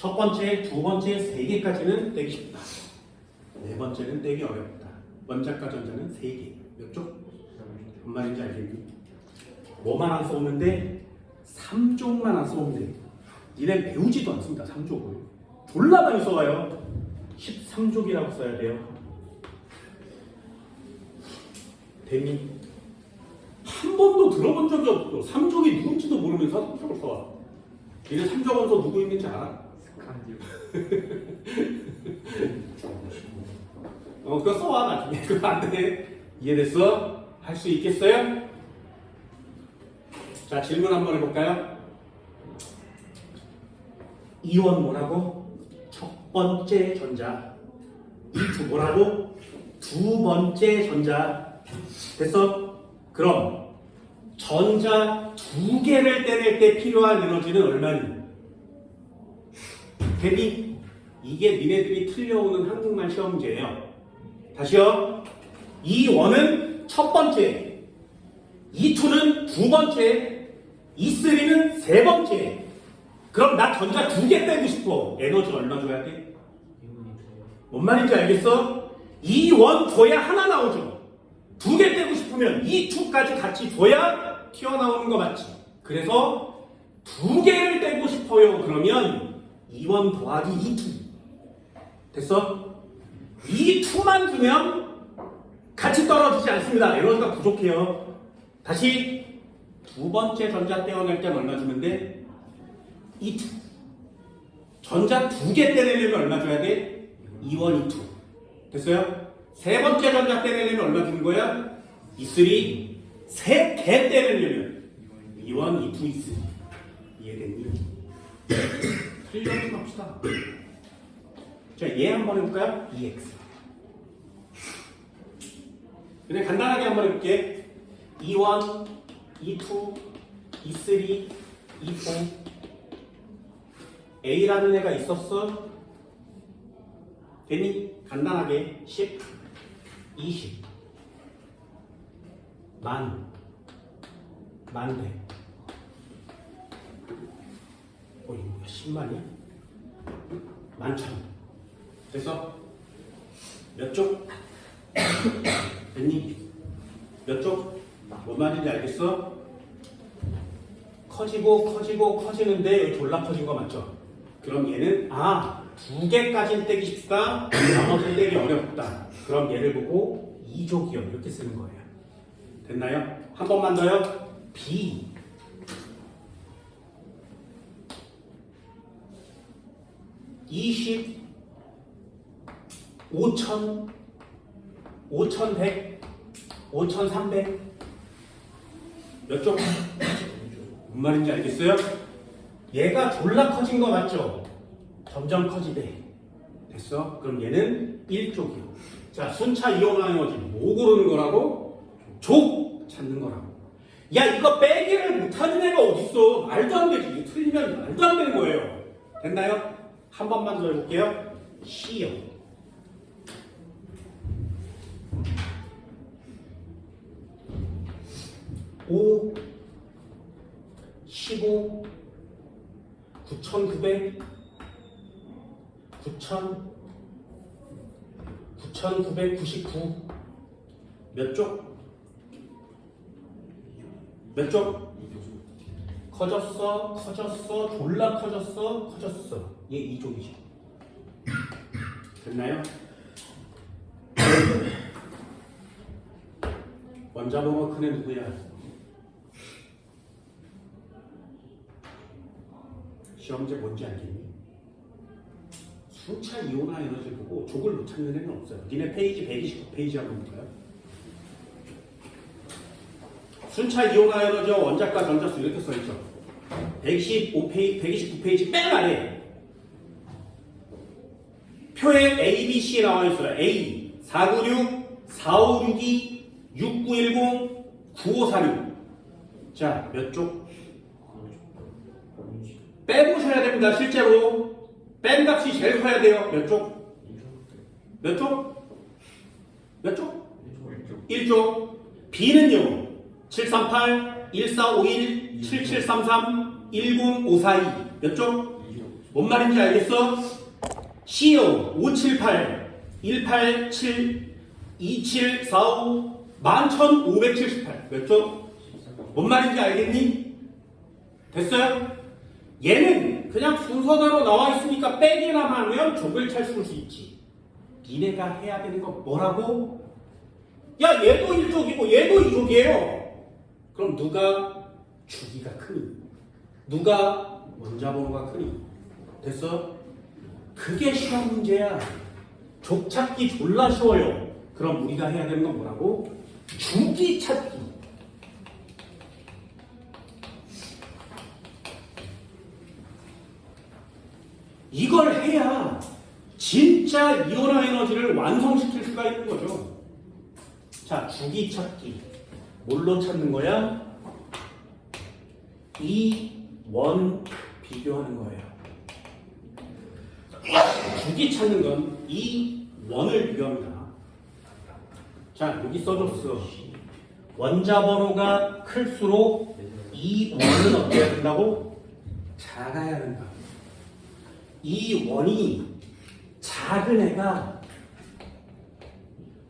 S1: 첫 번째, 두 번째, 세 개까지는 떼기 쉽다. 네 번째는 떼기 어렵다. 원자과 전자는 세 개. 몇 쪽? 뭔 말인지 알겠니? 뭐만 안 써오는데 3쪽만 안 써오면 돼. 니네 배우지도 않습니다. 3쪽을. 졸라 많이 써와요. 13쪽이라고 써야 돼요. 대미 한 번도 들어본 적이 없어. 3쪽이 누군지도 모르면서 3쪽을 써와. 니네 3쪽 원서 누구 있는지 알아? 그거 써와 나중에. 그거 안 돼. 이해됐어? 할 수 있겠어요? 자, 질문 한번 해볼까요? 이원 뭐라고? 첫 번째 전자. 이투 뭐라고? 두 번째 전자. 됐어? 그럼 전자 두 개를 떼낼 때 필요한 에너지는 얼마니? 대비 이게 니네들이 틀려오는 한국말 시험 문제예요. 다시요. 이 원은 첫 번째, 이 투는 두 번째, 이 쓰리는 세 번째. 그럼 나 전자 두 개 떼고 싶어. 에너지 얼마 줘야 돼? 뭔 말인지 알겠어? 이 원 줘야 하나 나오죠. 두 개 떼고 싶으면 이 투까지 같이 줘야 튀어나오는 거 맞지? 그래서 두 개를 떼고 싶어요. 그러면 2원 더하기 2투. 됐어? 이 투만 주면 같이 떨어지지 않습니다. 에너지가 부족해요. 다시 두 번째 전자 떼어낼 때 얼마 주면 돼? 2투. 전자 두 개 떼내려면 얼마 줘야 돼? 2원 2투. 됐어요? 세 번째 전자 떼내려면 얼마 주는 거야? 2,3. 세 개 떼내려면 2원 2투 2,3. 이해됐니? 틀려서 합시다. 자, 얘 한번 해볼까요? 2x. 그냥 간단하게 한번 해볼게. 2원, 2투, 2,3, 2,4. A라는 애가 있었어? 됐니? 간단하게 10, 20, 만대. 이거 뭐야? 10만이야? 11,000. 됐어? 몇 쪽? 됐니? 몇 쪽? 뭔 말인지 알겠어? 커지는데 여기 졸라 커진 거 맞죠? 그럼 얘는 두 개까지는 떼기 쉽다. 나머지는 떼기 어렵다. 그럼 얘를 보고 2족이요 이렇게 쓰는 거예요. 됐나요? 한 번만 더요. B 20 5,000 5,100 5,300 몇 쪽? 뭔 말인지 알겠어요? 얘가 졸라 커진 거 맞죠? 점점 커지대. 됐어? 그럼 얘는 1족이요. 자, 순차 이온화 에너지 뭐 고르는 거라고? 족 찾는 거라고. 야, 이거 빼기를 못하는 애가 어딨어? 말도 안 되지. 이거 틀리면 말도 안 되는 거예요. 됐나요? 한 번만 더 해볼게요. C요. 5 15 9,900 9,999 몇 쪽? 몇 쪽? 커졌어, 졸라 커졌어. 얘 2족이지. 됐나요? 원자번호 큰 애 누구야? 시험제 뭔지 알겠니? 순차 이온화 에너지 보고 족을 못 찾는 애는 없어요. 니네 페이지 129페이지 한번 볼까요? 순차 이온화 에너지와 원자과 전자수 이렇게 써있죠. 129페이지 맨 아래 표에 A, B, C 나와 있어요. A 496, 4562, 6910, 9546. 자, 몇 쪽? 빼보셔야 됩니다. 실제로 뺀 값이 제일 커야 돼요. 몇 쪽? 몇 쪽? 몇 쪽? 1쪽. B는요. 738, 1451, 7733, 10542. 몇 쪽? 뭔 말인지 알겠어? CO 578 187 2745 11,578 몇 조? 뭔 말인지 알겠니? 됐어요? 얘는 그냥 순서대로 나와 있으니까 빼기만 하면 족을 찰 수 있지. 니네가 해야 되는 거 뭐라고? 야 얘도 1족이고 얘도 2족이에요. 그럼 누가 주기가 크니? 누가 원자번호가 크니? 됐어? 그게 시험 문제야. 족 찾기 졸라 쉬워요. 그럼 우리가 해야 되는 건 뭐라고? 주기 찾기. 이걸 해야 진짜 이온화 에너지를 완성시킬 수가 있는 거죠. 자, 주기 찾기. 뭘로 찾는 거야? 이 원 비교하는 거예요. 주기 찾는 건 이 원을 비교합니다. 자, 여기 써줬어. 원자 번호가 클수록 이 원은 어떻게 해야 된다고? 작아야 된다. 이 원이 작은 애가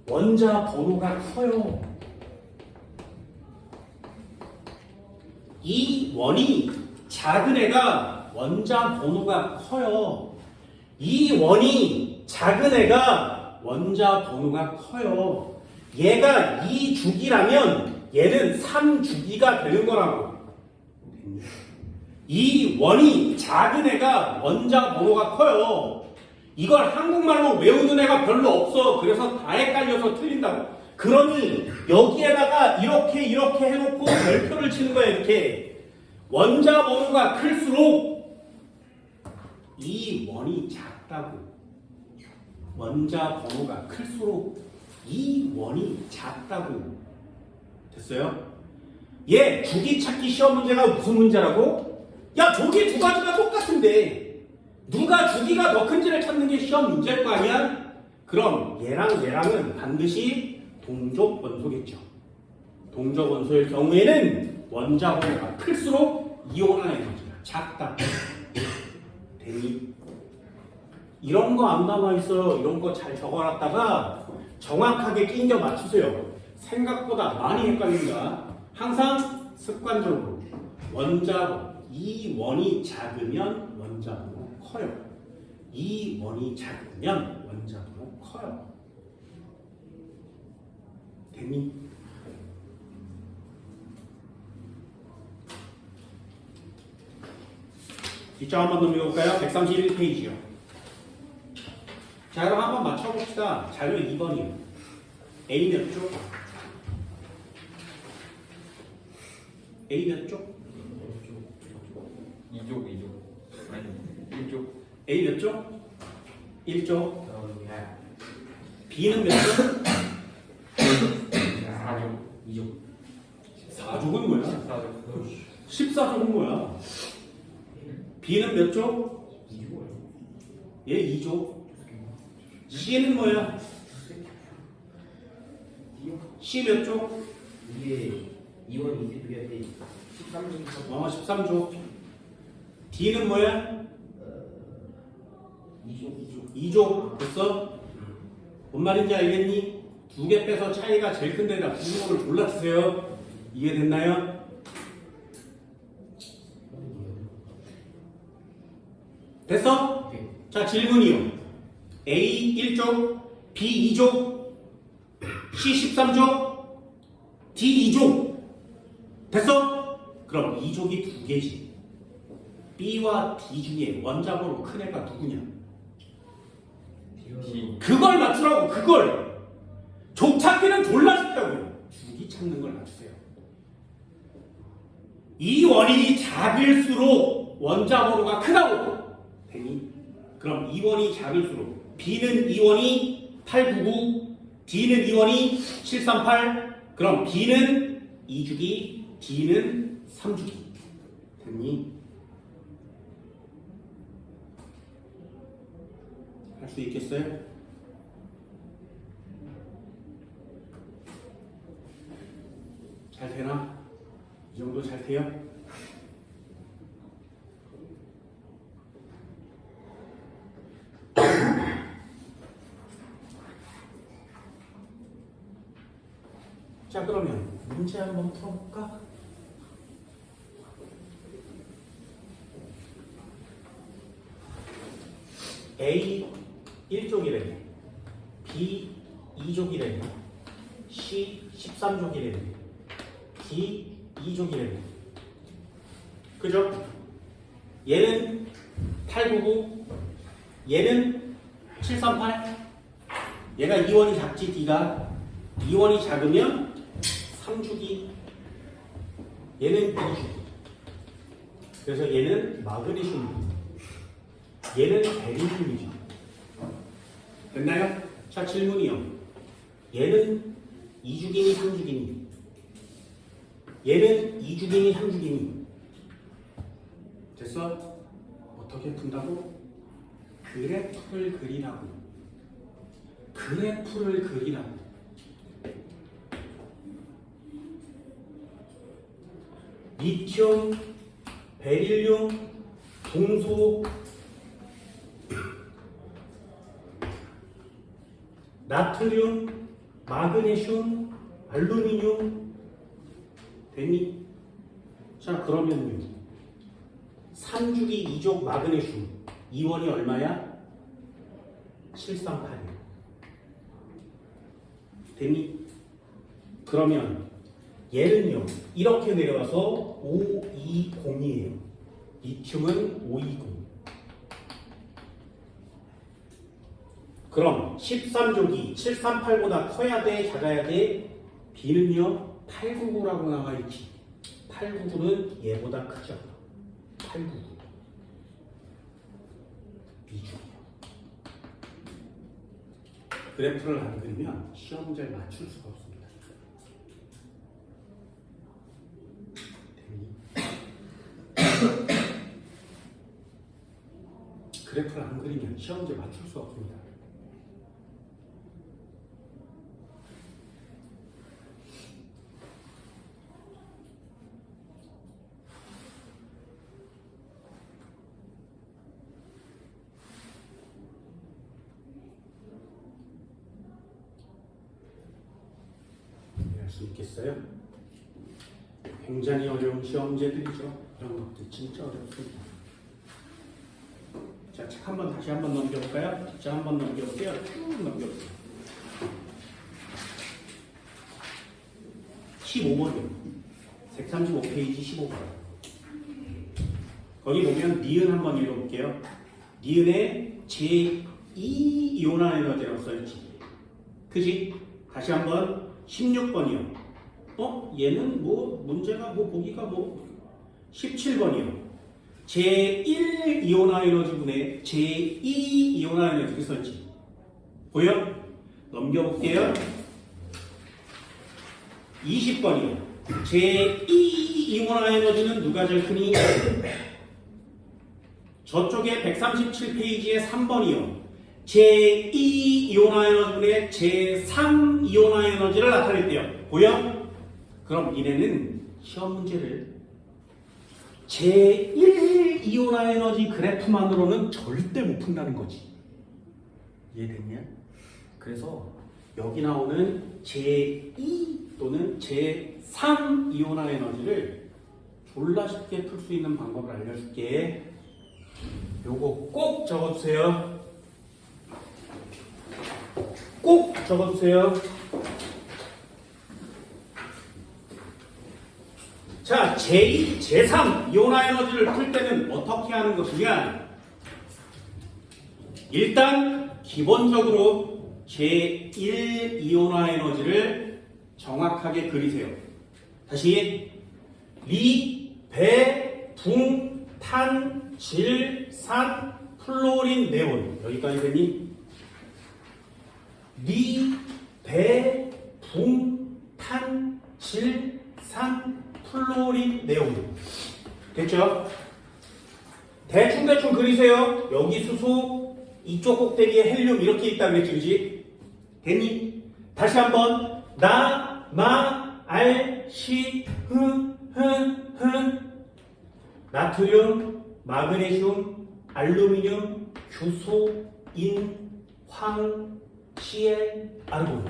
S1: 원자 번호가 커요. 이 원이 작은 애가 원자 번호가 커요. 이 원이 작은 애가 원자 번호가 커요. 얘가 2주기라면 얘는 3주기가 되는 거라고. 이 원이 작은 애가 원자 번호가 커요. 이걸 한국말로 외우는 애가 별로 없어. 그래서 다 헷갈려서 틀린다고. 그러니 여기에다가 이렇게 해놓고 별표를 치는 거야. 이렇게 원자 번호가 클수록 이 원이 작다고. 원자 번호가 클수록 이 원이 작다고. 됐어요? 얘 주기 찾기 시험 문제가 무슨 문제라고? 야, 저기 두 가지가 똑같은데 누가 주기가 더 큰지를 찾는 게 시험 문제일 거 아니야? 그럼 얘랑 얘랑은 반드시 동족 원소겠죠. 동족 원소일 경우에는 원자 번호가 클수록 이온화 에너지가 작다. 되니? 이런 거 안 남아있어요. 이런 거 잘 적어놨다가 정확하게 끼겨 맞추세요. 생각보다 많이 헷갈린다. 항상 습관적으로 원자 이 원이 작으면 원자 번호 커요. 이 원이 작으면 원자 번호 커요. 되니? 뒷장 한번 넘겨볼까요? 131페이지요. 자, 그럼 한번 맞춰봅시다. 자료 2번이요. A 몇 쪽? A 몇 쪽?
S3: 2족. 아니, 1족.
S1: A 몇 쪽? 1쪽. B는 몇 쪽?
S3: 4족. 2족.
S1: 4족은 뭐야?
S3: 14족.
S1: 14족은 뭐야? B는 몇 쪽?
S3: 2족.
S1: 얘 2족. C는 뭐야? C 몇 쪽?
S4: 이게 2원 22개 13종
S1: 13족. D는 뭐야?
S4: 2종
S1: 2족. 됐어? 뭔 말인지 알겠니? 두 개 빼서 차이가 제일 큰 데다 분모를 졸라 쓰세요. 이해됐나요? 됐어? 자, 질문이요. A 1족, B 2족, C 13족, D 2족. 됐어? 그럼 2족이 두 개지. B와 D 중에 원자 번호 큰 애가 누구냐?
S3: D.
S1: 그걸 맞추라고. 그걸. 족 찾기는 졸라 쉽다고요. 주기 찾는 걸 맞추세요. 이 원이 작을수록 원자 번호가 크다고. 되니? 그럼 이 원이 작을수록 B는 2원이 899, D는 2원이 738. 그럼 B는 2주기, D는 3주기. 됐니? 할 수 있겠어요? 잘 되나? 이 정도 잘 돼요? 자, 그러면 문제 한번 풀어볼까? A 1족이래, B 2족이래, C 13족이래, D 2족이래. 그죠? 얘는 899, 얘는 738. 얘가 2원이 작지, D가. 2원이 작으면 3주기, 얘는 2주기. 그래서 얘는 마그네슘, 얘는 베리륨이죠. 됐나요? 자, 질문이요. 얘는 2주기니 3주기니? 얘는 2주기니 3주기니? 됐어? 어떻게 푼다고? 그래프를 그리라고. 그래프를 그리라고. 리튬, 베릴륨, 동소, 나트륨, 마그네슘, 알루미늄. 됐니? 자, 그러면요. 3주기 2족 마그네슘 2원이 얼마야? 738이야. 됐니? 그러면 얘는요, 이렇게 내려와서 520이에요. 리튬은 520. 그럼 13족이 738보다 커야 돼, 작아야 돼? B는요, 899라고 나와있지. 899는 얘보다 크죠. 899. B중이요. 그래프를 안 그리면 시험 문제를 맞출 수가 없습니다. 그래프를 안 그리면 시험 문제 맞출 수 없습니다. 이해할 수 있겠어요? 굉장히 어려운 시험 문제들이죠. 이런 것들 진짜 어렵습니다. 자, 책 한번 다시 한번 넘겨볼까요? 자, 한번 넘겨볼게요. 쭉 넘겨보세요. 15번이요. 135페이지 15번. 거기 보면 니은 한번 읽어볼게요. 니은에 제2이온화 에너지라고 써있지. 그지? 다시 한번 16번이요. 얘는 뭐 문제가 뭐 보기가 뭐 17번이요. 제1 이온화 에너지분의 제2 이온화 에너지 써있지. 보여? 넘겨볼게요. 20번이요. 제2 이온화 에너지는 누가 제일 크니? 저쪽에 137페이지에 3번이요. 제2 이온화 에너지분의 제3 이온화 에너지를 나타냈대요. 보여? 그럼 이래는 시험 문제를 제1 이온화 에너지 그래프만으로는 절대 못 푼다는 거지. 이해됐냐? 그래서 여기 나오는 제2 또는 제3 이온화 에너지를 졸라 쉽게 풀 수 있는 방법을 알려줄게. 요거 꼭 적어주세요. 꼭 적어주세요. 자, 제2, 제3 이온화 에너지를 풀 때는 어떻게 하는 것이냐? 일단 기본적으로 제1 이온화 에너지를 정확하게 그리세요. 다시 리, 배, 붕, 탄, 질, 산, 플로린, 네온. 여기까지 되니? 리, 배, 붕, 탄, 질, 산, 플로린, 네온. 됐죠? 대충 그리세요. 여기 수소, 이쪽 꼭대기에 헬륨 이렇게 있다 그랬지, 그지? 됐니? 다시 한번 나, 마, 알, 시, 흥, 나트륨, 마그네슘, 알루미늄, 규소, 인, 황, CL, 아르곤.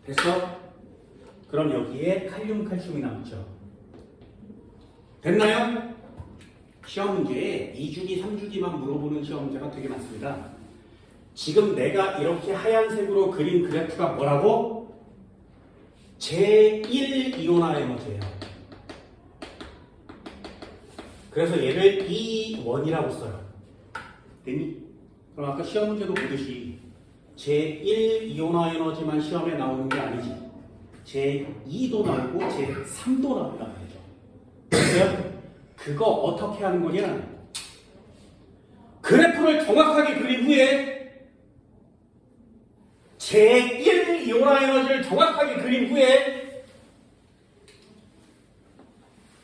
S1: 됐어? 그럼 여기에 칼륨, 칼슘이 남죠. 됐나요? 시험 문제에 2주기, 3주기만 물어보는 시험 문제가 되게 많습니다. 지금 내가 이렇게 하얀색으로 그린 그래프가 뭐라고? 제1 이온화 에너지예요. 그래서 얘를 E1이라고 써요. 됐니? 그럼 아까 시험 문제도 보듯이 제1 이온화 에너지만 시험에 나오는 게 아니지. 제2도 나오고 제3도 나온단 말이죠. 됐어요? 그거 어떻게 하는 거냐? 그래프를 정확하게 그린 후에 제1 이온화 에너지를 정확하게 그린 후에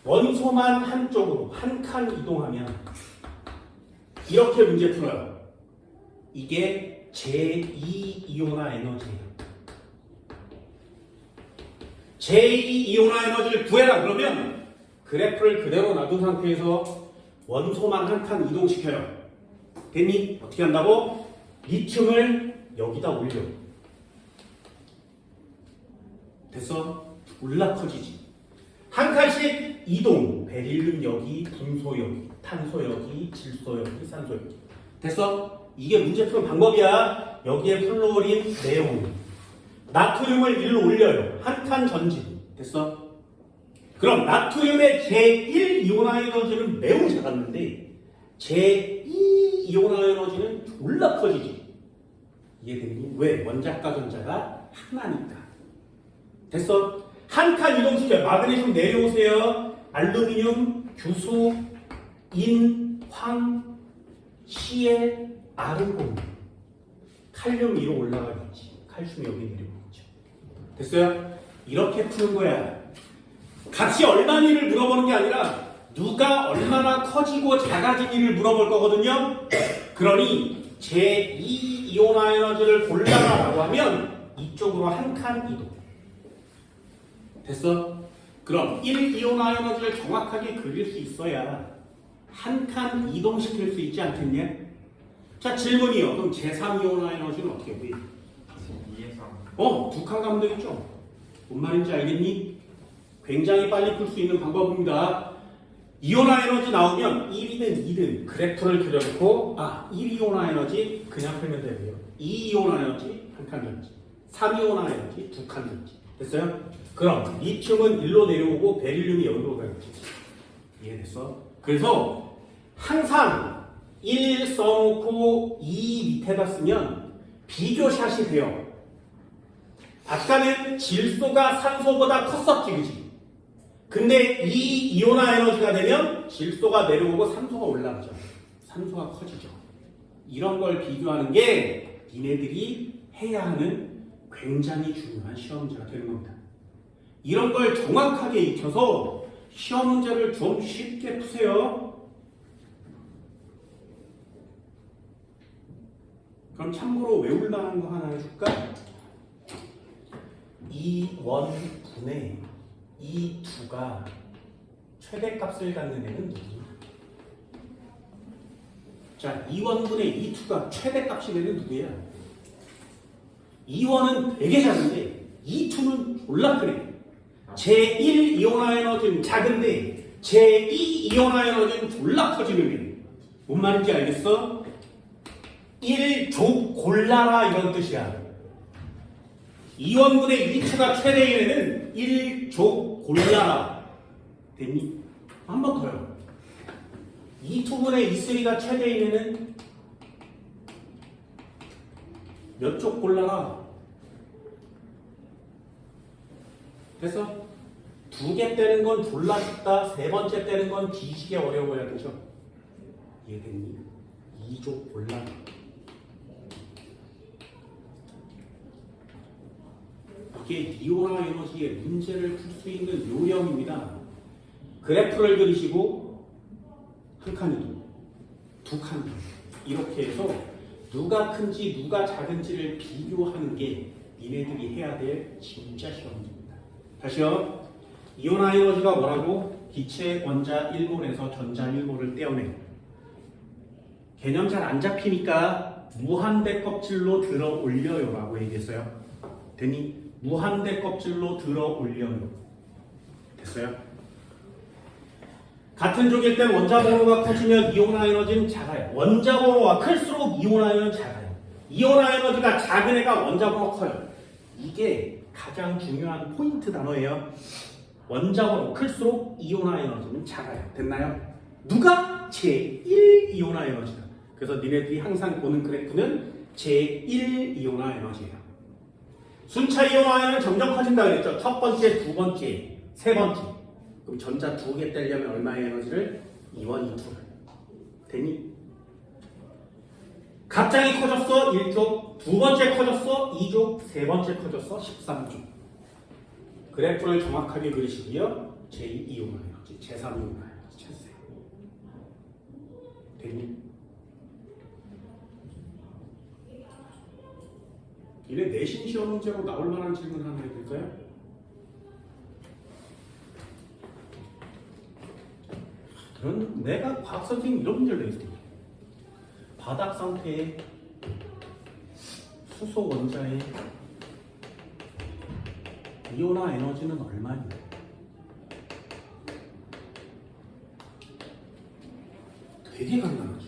S1: 원소만 한쪽으로 한 칸 이동하면 이렇게 문제 풀어요. 이게 제2 이온화 에너지예요. 제2 이온화 에너지를 구해라 그러면 그래프를 그대로 놔둔 상태에서 원소만 한 칸 이동시켜요. 됐니? 어떻게 한다고? 리튬을 여기다 올려. 됐어? 졸라 커지지. 한 칸씩 이동. 베릴륨 여기, 분소 여기, 탄소 여기, 질소 여기, 산소 여기. 됐어? 이게 문제 푸는 방법이야. 여기에 플로린, 네온. 나트륨을 일로 올려요. 한 칸 전진. 됐어? 그럼 나트륨의 제1 이온화 에너지는 매우 작았는데 제2 이온화 에너지는 졸라 커지지. 이해되니? 왜? 원자과 전자가 하나니까. 됐어? 한 칸 이동시켜요. 마그네슘 내려오세요. 알루미늄, 규소, 인, 황, 시엘, 아르곤. 칼륨 위로 올라가겠지. 칼슘이 여기 내려오겠죠. 됐어요? 이렇게 푸는 거야. 값이 얼마니를 물어보는 게 아니라 누가 얼마나 커지고 작아지니를 물어볼 거거든요. 그러니 제2 이온화 에너지를 골라라라고 하면 이쪽으로 한 칸 이동. 됐어? 그럼 1 이온화 에너지를 정확하게 그릴 수 있어야 한 칸 이동시킬 수 있지 않겠냐? 자, 질문이요. 그럼 제3 이온화 에너지는 어떻게 구해?
S3: 2에서
S1: 두 칸 가면 되겠죠? 뭔 말인지 알겠니? 굉장히 빨리 풀 수 있는 방법입니다. 이온화 에너지 나오면 1이든 2든 그래프를 그려놓고 1 이온화 에너지 그냥 풀면 되고요. 2 이온화 에너지 한 칸 전지, 3 이온화 에너지 두 칸 전지. 됐어요? 그럼 리튬은 일로 내려오고 베릴륨이 여기로 가겠지. 이해됐어? 그래서 항상 1 써놓고 2 밑에다 쓰면 비교샷이 돼요. 아까는 질소가 산소보다 컸었지, 그지? 근데 이 이온화 에너지가 되면 질소가 내려오고 산소가 올라가죠. 산소가 커지죠. 이런 걸 비교하는 게 니네들이 해야 하는 굉장히 중요한 시험 문제가 되는 겁니다. 이런 걸 정확하게 익혀서 시험 문제를 좀 쉽게 푸세요. 그럼 참고로 외울만한 거 하나 해줄까? 이 원분의 이 두가 최대값을 갖는 애는 누구냐? 자, 2원분의 2투가 최대값이 되는 누구야? 2원은 되게 작은데 2투는 졸라 크네. 제1 이온화 에너지는 작은데 제2 이온화 에너지는 졸라 커지는 애. 뭔 말인지 알겠어? 1조 골라라 이런 뜻이야. 2원분의 2투가 최대인 애는 1조 골라라. 됐니? 한 번 더요. 2투분의 2,3가 최대인 애는 몇 쪽 골라라. 됐어? 두 개 떼는 건 졸라 쉽다. 세 번째 떼는 건 뒤지게 어려워야 되죠. 이해됐니? 2조 골라라. 이게 이온화 에너지의 문제를 풀 수 있는 요령입니다. 그래프를 그리시고 한 칸이도 두 칸 이렇게 해서 누가 큰지 누가 작은지를 비교하는 게 니네들이 해야 될 진짜 시험입니다. 다시요. 이온화 에너지가 뭐라고? 기체 원자 1몰에서 전자 1몰을 떼어내요. 개념 잘 안 잡히니까 무한대 껍질로 들어 올려요 라고 얘기했어요. 됐니? 무한대 껍질로 들어 올려요. 됐어요? 같은 쪽일 땐 원자번호가 커지면 이온화 에너지는 작아요. 원자번호가 클수록 이온화 에너지는 작아요. 이온화 에너지가 작은 애가 원자번호 커요. 이게 가장 중요한 포인트 단어예요. 원자번호 클수록 이온화 에너지는 작아요. 됐나요? 누가? 제1 이온화 에너지다. 그래서 니네들이 항상 보는 그래프는 제1 이온화 에너지예요. 순차 이온화에는 점점 커진다 그랬죠. 첫 번째, 두 번째, 세 번째. 그럼 전자 두 개 떼려면 얼마의 에너지를? 2원, 2투를. 되니? 갑자기 커졌어 1조, 두 번째 커졌어 2조, 세 번째 커졌어 13조. 그래프를 정확하게 그리시고요. 제2 이온화 에너지, 제3 이온화 에너지 찾으세요. 되니? 이래 내신 시험 문제로 나올 만한 질문 하나 해볼까요? 그런 내가 과학 선생님 이런 문제를 냈을 때 바닥 상태의 수소 원자의 이온화 에너지는 얼마냐? 되게 간단하죠.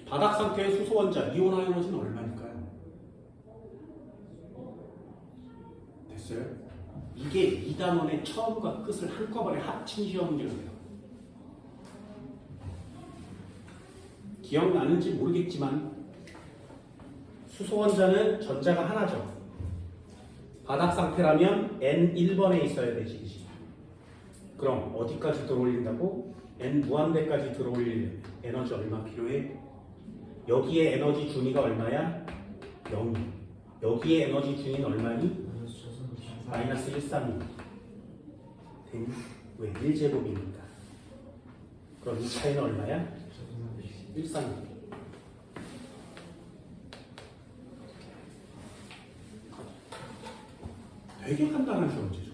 S1: 바닥 상태의 수소 원자 이온화 에너지는 얼마일까요? 됐어요? 이게 2단원의 처음과 끝을 한꺼번에 합친 시험 문제예요. 기억나는지 모르겠지만 수소 원자는 전자가 하나죠. 바닥 상태라면 N1번에 있어야 되지. 그럼 어디까지 들어올린다고? N 무한대까지 들어올리려면 에너지 얼마 필요해? 여기에 에너지 준위가 얼마야? 0. 여기에 에너지 준위는 얼마니? 마이너스 132. 되니? 왜? 1제곱이니까. 그럼 이 차이는 얼마야? 132. 되게 간단한 문제죠.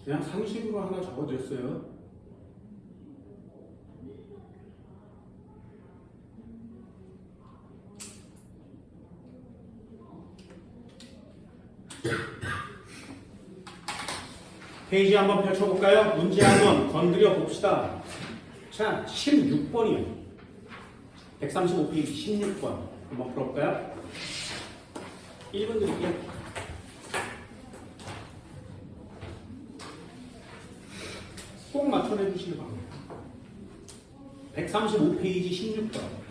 S1: 그냥 상식으로 하나 적어줬어요. 페이지 한번 펼쳐볼까요? 문제 한번 건드려 봅시다. 자, 16번이요. 135페이지 16번. 한번 풀어볼까요? 1분 드릴게요. 꼭 맞춰내주시기 바랍니다. 135페이지 16번.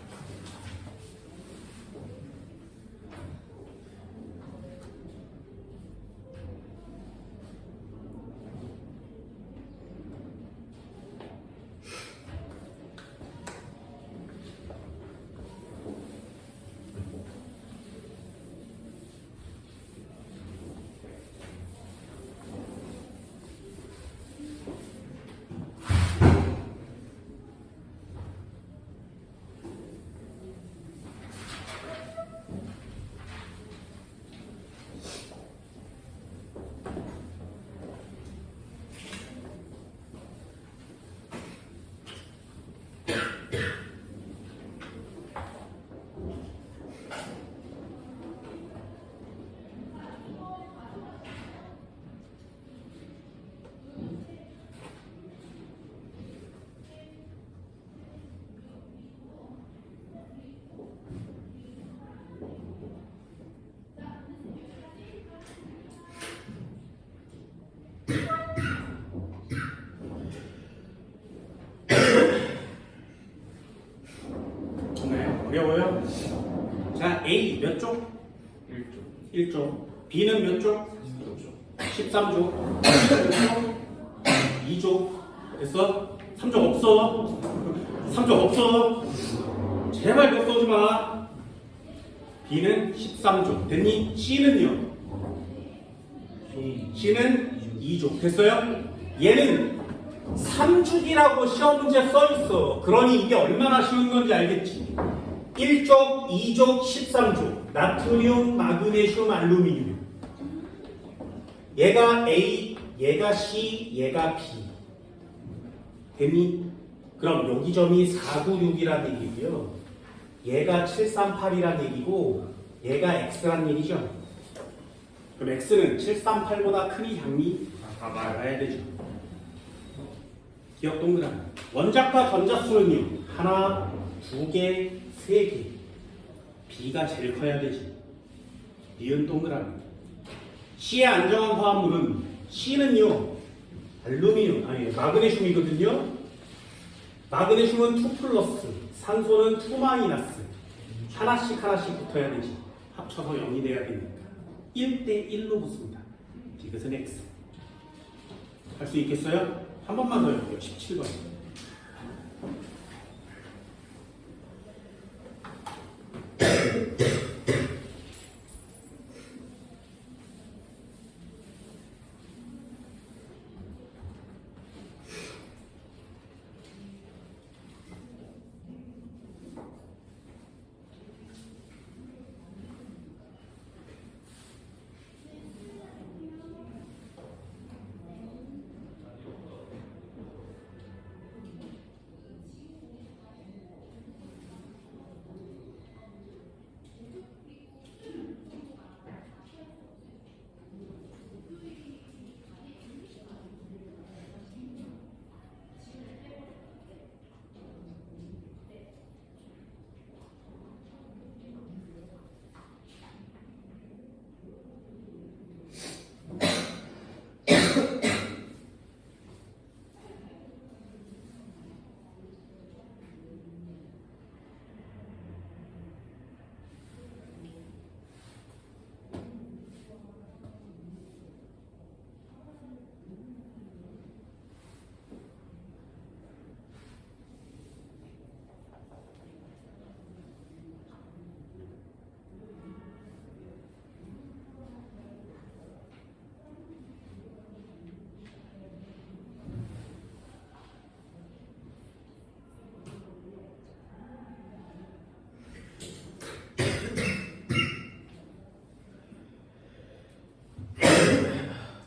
S1: 어려워요? 자, A 몇 쪽? 1쪽. B는 몇 쪽? 13쪽. 2쪽. 됐어? 3쪽 없어? 3쪽 없어? 제발 몇 쏘지 마. B는 13쪽. 됐니? C는요? C는 2쪽. 됐어요? 얘는 3축이라고 시험 문제 써있어. 그러니 이게 얼마나 쉬운 건지 알겠지? 1족, 2족, 13족. 나트륨, 마그네슘, 알루미늄. 얘가 A, 얘가 C, 얘가 B. 됐니? 그럼 여기 점이 496이라는 얘기고요. 얘가 738이라는 얘기고 얘가 x란 얘기죠. 그럼 x는 738보다 크니 작니? 알아야 되죠. 기억 동그라미. 원자과 전자수는요. 하나, 두 개, 세 개. B가 제일 커야 되지. 니은 동그라미. C의 안정한 화합물은 C는요. 알루미늄, 아니 마그네슘이거든요. 마그네슘은 2 플러스, 산소는 2 마이너스. 하나씩 붙어야 되지. 합쳐서 0이 돼야 되니까 1대 1로 붙습니다. 이것은 X. 할 수 있겠어요? 한 번만 더 해볼게요. 17번.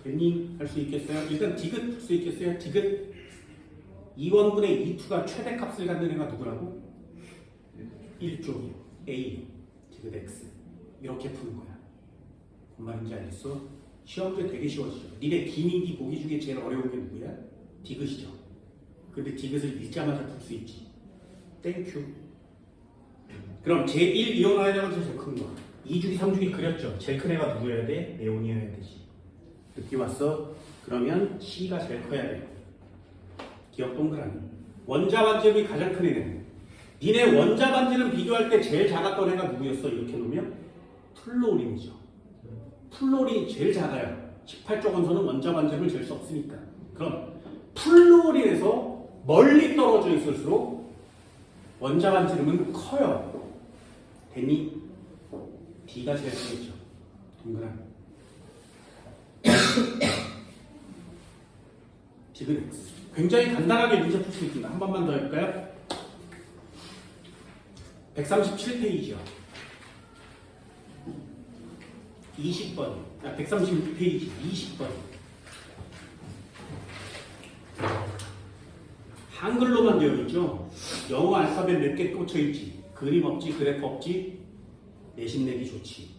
S1: 됐니? 할 수 있겠어요? 일단 디귿 할 수 있겠어요? 디귿 2원분의 2투가 최대값을 갖는 애가 누구라고? 1쪽이요. A 디귿 X 이렇게 푸는 거야. 뭔 말인지 알겠어? 시험때 되게 쉬워지죠. 니네 기민기 보기 중에 제일 어려운 게 누구야? 디귿이죠. 근데 디귿을 읽자마자 풀 수 있지. 땡큐. 그럼 제1 이온화에다가 제일 큰 거. 2주기 3주기 그렸죠. 제일 큰 애가 누구여야 돼? 네온이어야 되지. 느낌 왔어? 그러면 C가 제일 커야 돼요. 기억 동그라미. 원자 반지름이 가장 큰 애는 니네 원자 반지름 비교할 때 제일 작았던 애가 누구였어? 이렇게 놓으면 플로린이죠. 플로린이 제일 작아요. 18쪽 원소는 원자 반지름을 잴 수 없으니까. 그럼 플로린에서 멀리 떨어져 있을수록 원자 반지름은 커요. 됐니? D가 제일 크겠죠. 동그라미. 디귿 X. 굉장히 간단하게 문제 풀 수 있습니다. 한 번만 더 해볼까요? 137페이지요. 20번. 136페이지. 20번. 한글로만 되어 있죠. 영어 알파벳 몇 개 꽂혀 있지. 그림 없지, 그래프 없지. 내신 내기 좋지.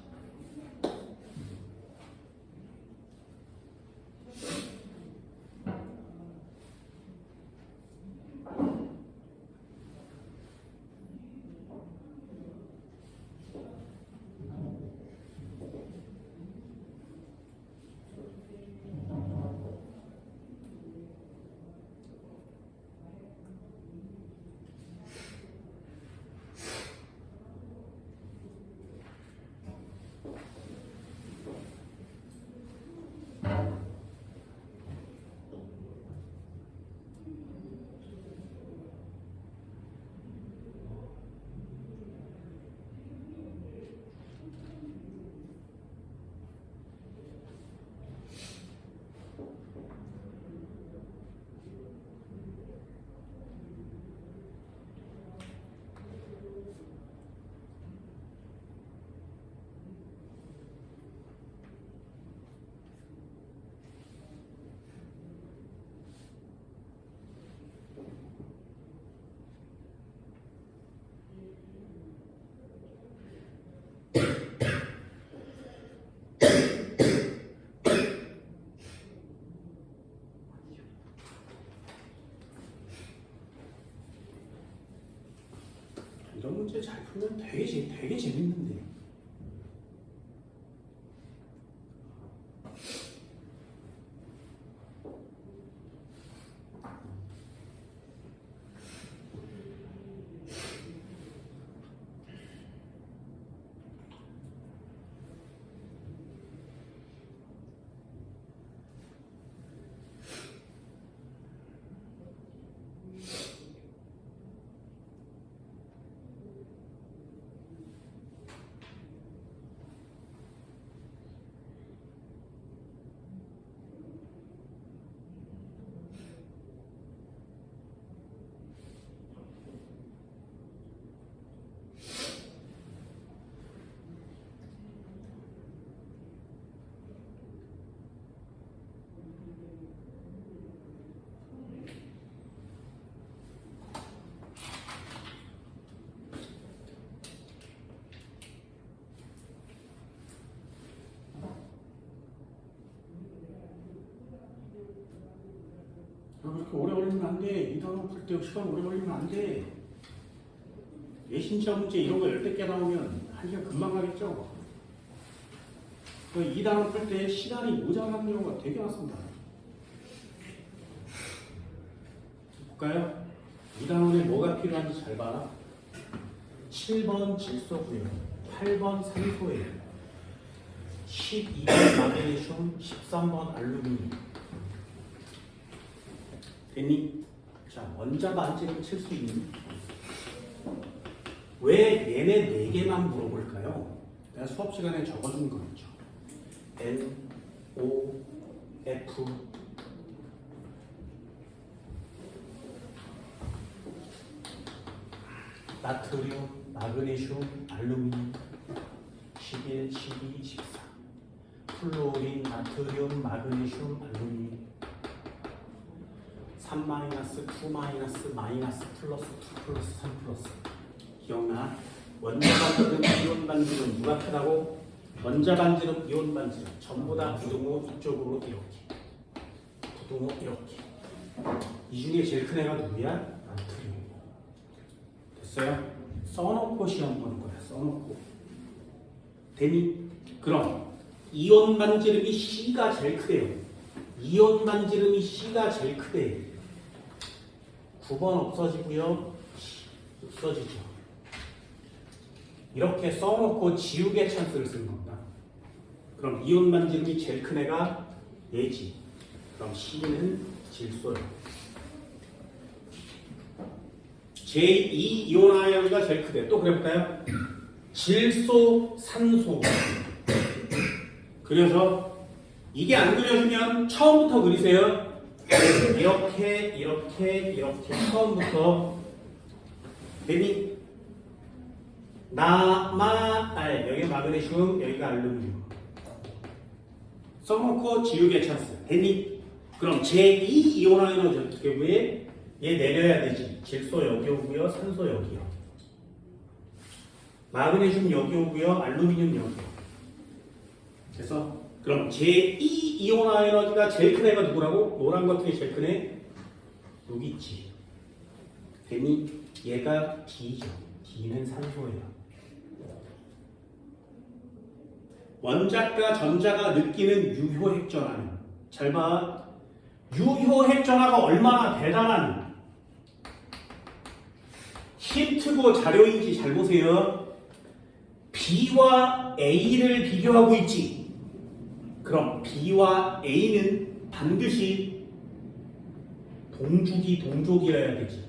S1: 이런 문제 잘 풀면 되게 재밌는데. 그렇게 오래 걸리면 안 돼. 이 단어 풀 때 시간 오래 걸리면 안 돼. 예신시험 문제 이런 거 10개 나오면 1시간 금방 가겠죠? 이 단어 풀 때 시간이 모자라는 경우가 되게 많습니다. 볼까요? 이 단원에 뭐가 필요한지 잘 봐라. 7번 질소고요. 8번 산소예요. 12번 마그네슘, 13번 알루미늄. 됐니? 자, 원자 반지름 칠 수 있니? 왜 얘네 4개만 물어볼까요? 내가 수업 시간에 적어준 거 있죠. N, O, F, 나트륨, 마그네슘, 알루미늄, 11, 12, 14. 플로린, 나트륨, 마그네슘, 알루미늄. 3 마이너스, 2 마이너스, 마이너스, 플러스, 2 플러스, 3 플러스. 기억나? 원자 반지름, 이온 반지름 누가 크다고? 원자 반지름, 이온 반지름 전부 다 부등호 이쪽으로 이렇게. 부등호 이렇게. 이 중에 제일 큰 애가 누구야? 나트륨. 됐어요? 써놓고 시험 보는 거야. 써놓고. 되니? 그럼 이온 반지름이 C가 제일 크대요. 이온 반지름이 C가 제일 크대요. 9번 없어지고요. 없어지죠. 이렇게 써놓고 지우개 찬스를 쓰는 겁니다. 그럼 이온 반지름이 제일 큰 애가 얘지. 그럼 C는 질소요. 제2 이온 아이언가 제일 크대. 또 그래볼까요? 질소, 산소. 그래서 이게 안 그려지면 처음부터 그리세요. 이렇게 처음부터. 되니? 여기가 마그네슘, 여기가 알루미늄. 써놓고 지우개 찬스. 되니? 그럼 제2 이온 아이언 어떻게 구해? 얘 내려야 되지. 질소 여기 오고요. 산소 여기요. 마그네슘 여기 오고요. 알루미늄 여기요. 그래서 그럼 제2 이온 에너지가 제일 큰 애가 누구라고? 노란 것 중에 제일 큰 애? 여기 있지. 되니? 얘가 D죠. D는 산소예요. 원자과 전자가 느끼는 유효핵전화는, 잘 봐. 유효핵전화가 얼마나 대단한 힌트고 자료인지 잘 보세요. B와 A를 비교하고 있지. 그럼 B와 A는 반드시 동족이어야 되지.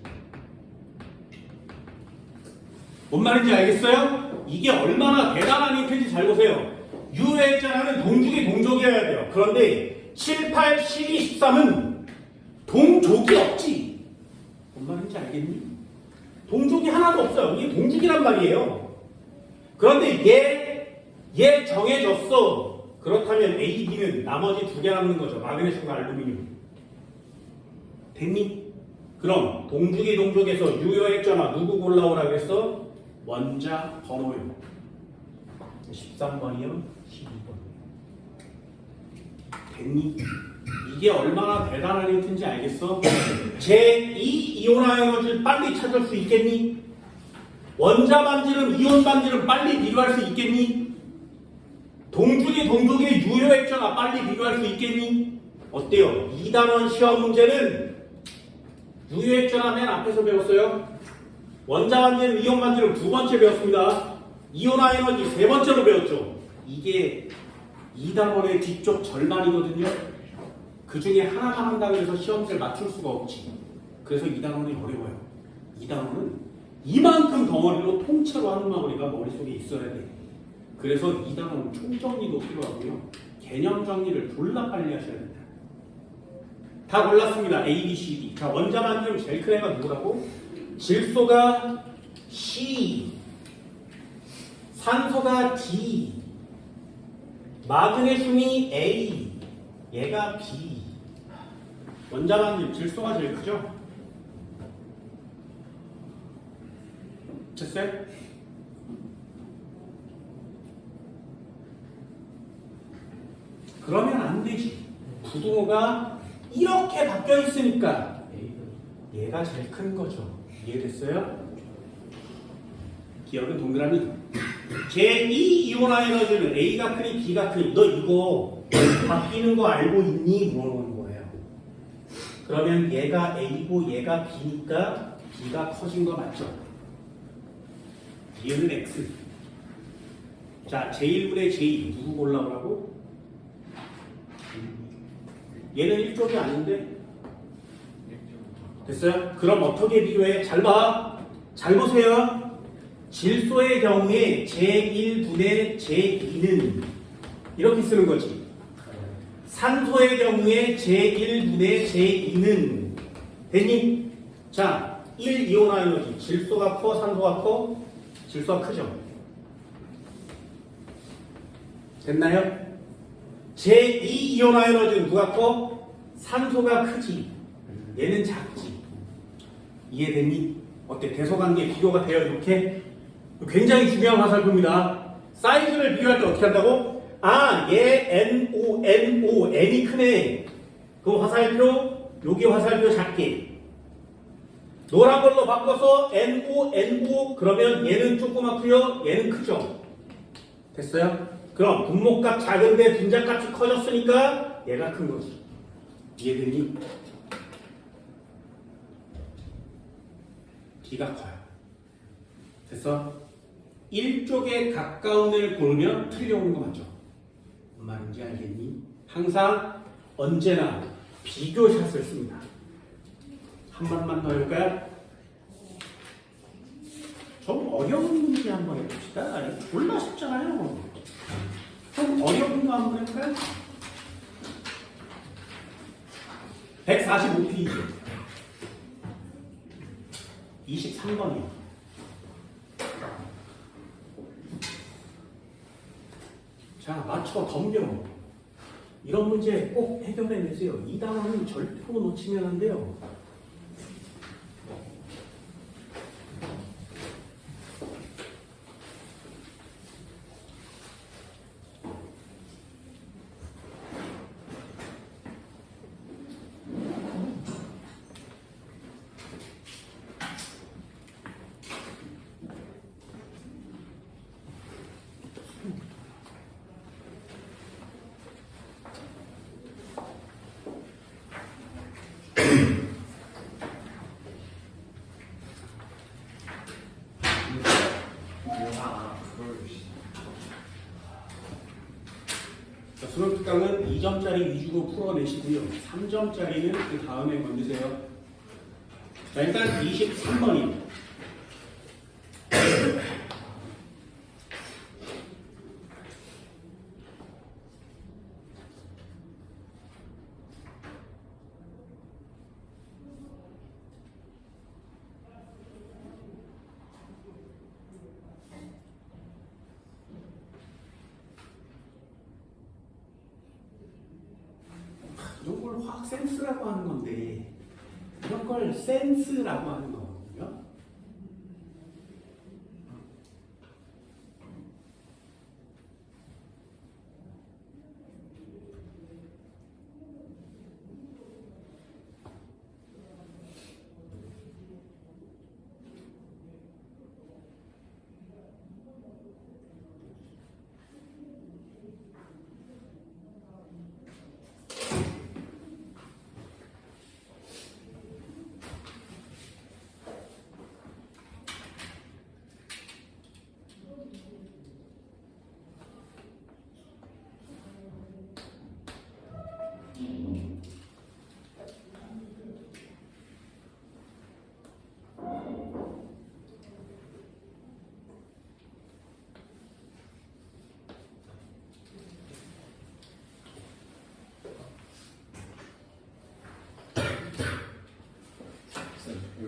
S1: 뭔 말인지 알겠어요? 이게 얼마나 대단한 힌트인지 잘 보세요. 유효핵전화는 동족이어야 돼요. 그런데 7, 8, 12, 13은 동족이 없지. 뭔 말인지 알겠니? 동족이 하나도 없어요. 이게 동족이란 말이에요. 그런데 얘 정해졌어. 그렇다면 A, B는 나머지 2개 남는 거죠. 마그네슘과 알루미늄. 됐니? 그럼 동족에서 유효핵전화 누구 골라오라 그랬어? 원자 번호요. 13번이요? 12번이요. 됐니? 이게 얼마나 대단한 힌트인지 알겠어? 제2 이온화 에너지를 빨리 찾을 수 있겠니? 원자 반지름, 이온 반지름 빨리 비교할 수 있겠니? 동쪽의 유효액전화 빨리 비교할 수 있겠니? 어때요? 2단원 시험 문제는 유효액전화 맨 앞에서 배웠어요. 원자 반지름, 이온 반지름 두 번째 배웠습니다. 이온화 에너지 세 번째로 배웠죠. 이게 2단원의 뒤쪽 절반이거든요. 그 중에 하나만 한다고 해서 시험지를 맞출 수가 없지. 그래서 2단원이 어려워요. 2단원은 이만큼 덩어리로 통째로 하는 마무리가 머릿속에 있어야 돼. 그래서 2단원은 총정리도 필요하고요. 개념 정리를 졸라 빨리 하셔야 된다. 다 골랐습니다. A, B, C, D. 자, 원자 반지름 제일 큰 애가 누구라고? 질소가 C, 산소가 D, 마그네슘이 A, 얘가 B. 원자 반지름 질소가 제일 크죠? 됐어요? 그러면 안 되지. 구동호가 이렇게 바뀌어 있으니까 얘가 제일 큰 거죠. 이해됐어요? 기억은 동그라미. 제2 이온화 에너지는 A가 크니 B가 크니 너 이거 바뀌는 거 알고 있니? 물어보는 거예요. 그러면 얘가 A고 얘가 B니까 B가 커진 거 맞죠? 얘는 X. 자, 제1분의 제2 누구 골라보라고? 얘는 1쪽이 아닌데? 됐어요? 그럼 어떻게 비교해? 잘 봐. 잘 보세요. 질소의 경우에 제1분의 제2는 이렇게 쓰는 거지. 산소의 경우에 제1분의 제2는 됐니? 자, 1 이온화 에너지. 질소가 커, 산소가 커? 질소가 크죠? 됐나요? 제2 이온화 에너지는 누가 커? 산소가 크지. 얘는 작지. 이해됐니? 어때? 대소관계 비교가 돼요, 이렇게? 굉장히 중요한 화살표입니다. 사이즈를 비교할 때 어떻게 한다고? 아, 얘 N이 크네. 그 화살표, 여기 화살표 작게. 노란 걸로 바꿔서 NO 그러면 얘는 조그맣고요, 얘는 크죠. 됐어요? 그럼 분모값 작은데 분자값이 커졌으니까 얘가 큰 거지. 이해되니? B가 커요. 됐어? 1쪽에 가까운 애를 고르면 틀려오는 거 맞죠? 뭔 말인지 알겠니? 항상 언제나 비교샷을 씁니다. 한 번만 더 해볼까요? 좀 어려운 문제 한번 해봅시다. 졸라 쉽잖아요. 좀 어려운 거 한번 해볼까요? 145페이지 23번이요. 자, 맞춰 덤벼. 이런 문제 꼭 해결해내세요. 이 단어는 절대로 놓치면 안 돼요. 수능 특강은 2점짜리 위주로 풀어내시고요. 3점짜리는 그 다음에 건드세요. 자, 일단 23번입니다. 이런 걸 화학 센스라고 하는 건데, 이런 걸 센스라고 하는 거거든요.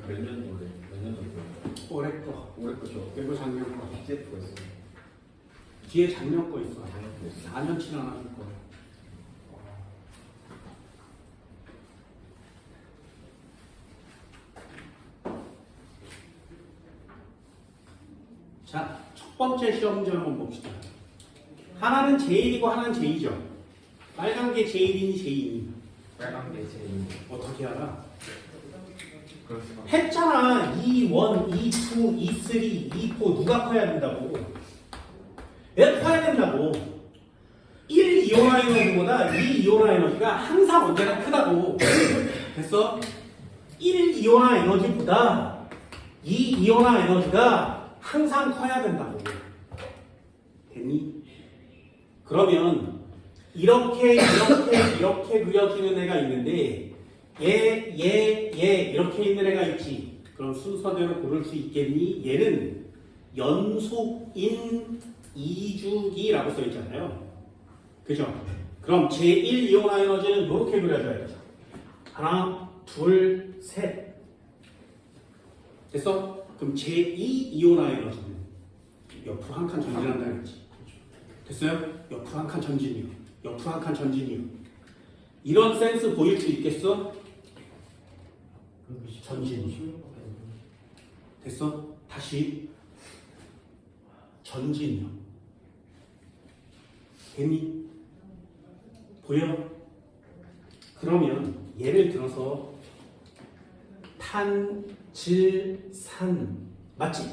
S4: 몇 년도래? 몇 년도?
S1: 올해 거.
S4: 올해 거죠.
S1: 그리고 작년 거.
S4: 이제 거 있어.
S1: 뒤에 작년 거 있어.
S4: 작년 거 있어.
S1: 4년치 나눠줄 거야. 자, 첫 번째 시험 문제 한번 봅시다. 하나는 제1이고 하나는 제2죠. 빨간 게 제1이니 제2니.
S3: 빨간 게 제일
S1: 어떻게 알아?
S3: 그럴 수가.
S1: 했잖아. 2, 1, 2, 2, 2, 3, 2, 4 누가 커야 된다고. 왜 커야 된다고. 1 이온화 에너지보다 2 이온화 에너지가 항상 언제나 크다고. 됐어? 1 이온화 에너지보다 2 이온화 에너지가 항상 커야 된다고. 됐니? 그러면 이렇게 그려지는 애가 있는데 얘 이렇게 있는 애가 있지. 그럼 순서대로 고를 수 있겠니? 얘는 연속인 이주기라고 써 있잖아요. 그죠? 그럼 제1 이온화 에너지는 이렇게 그려줘야죠. 하나, 둘, 셋. 됐어? 그럼 제2 이온화 에너지는 옆으로 한 칸 전진한다는 거지. 됐어요? 옆으로 한 칸 전진이요. 옆으로 한 칸 전진이요. 이런 센스 보일 수 있겠어? 전진. 됐어? 다시 전진이요. 됐니? 보여? 그러면 예를 들어서 탄, 질, 산 맞지?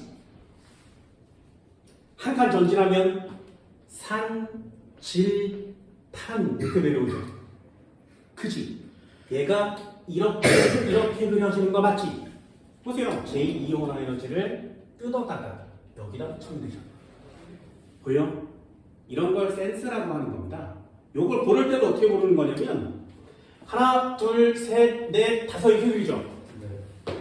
S1: 한 칸 전진하면 산, 질, 탄 이렇게 내려오죠. 그지? 얘가 이렇게 그려지는 거 맞지? 보세요. 제2이온화 에너지를 뜯어다가 여기다 붙이면 되잖아. 보여? 이런 걸 센스라고 하는 겁니다. 요걸 고를 때도 어떻게 고르는 거냐면 하나, 둘, 셋, 넷, 다섯 이렇게 그리죠.
S4: 네.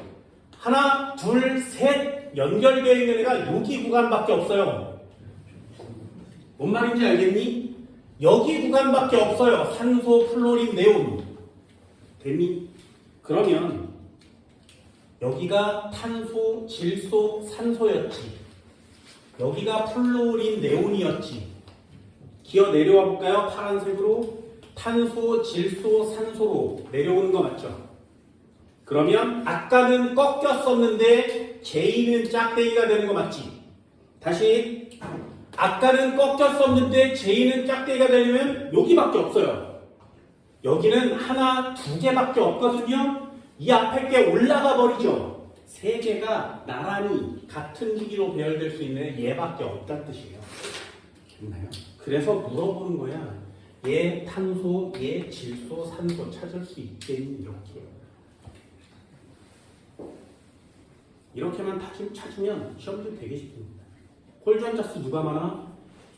S1: 하나, 둘, 셋 연결되어 있는 애가 여기 구간밖에 없어요. 뭔 말인지 알겠니? 여기 구간밖에 없어요. 산소, 플로린, 네온. 됐니? 그러면 여기가 탄소, 질소, 산소였지. 여기가 플로린, 네온이었지. 기어 내려와 볼까요? 파란색으로 탄소, 질소, 산소로 내려오는 거 맞죠? 그러면 아까는 꺾였었는데 J는 짝대기가 되는 거 맞지? 다시 아까는 꺾였었는데 J는 짝대기가 되려면 여기밖에 없어요. 여기는 하나, 두 개밖에 없거든요. 이 앞에 게 올라가 버리죠. 세 개가 나란히 같은 주기로 배열될 수 있는 얘밖에 없다는 뜻이에요. 됐나요? 그래서 물어보는 거야. 얘 탄소, 얘 질소, 산소 찾을 수 있겠니? 이렇게만 찾으면 시험지 되게 쉽습니다. 홀전자수 누가 많아?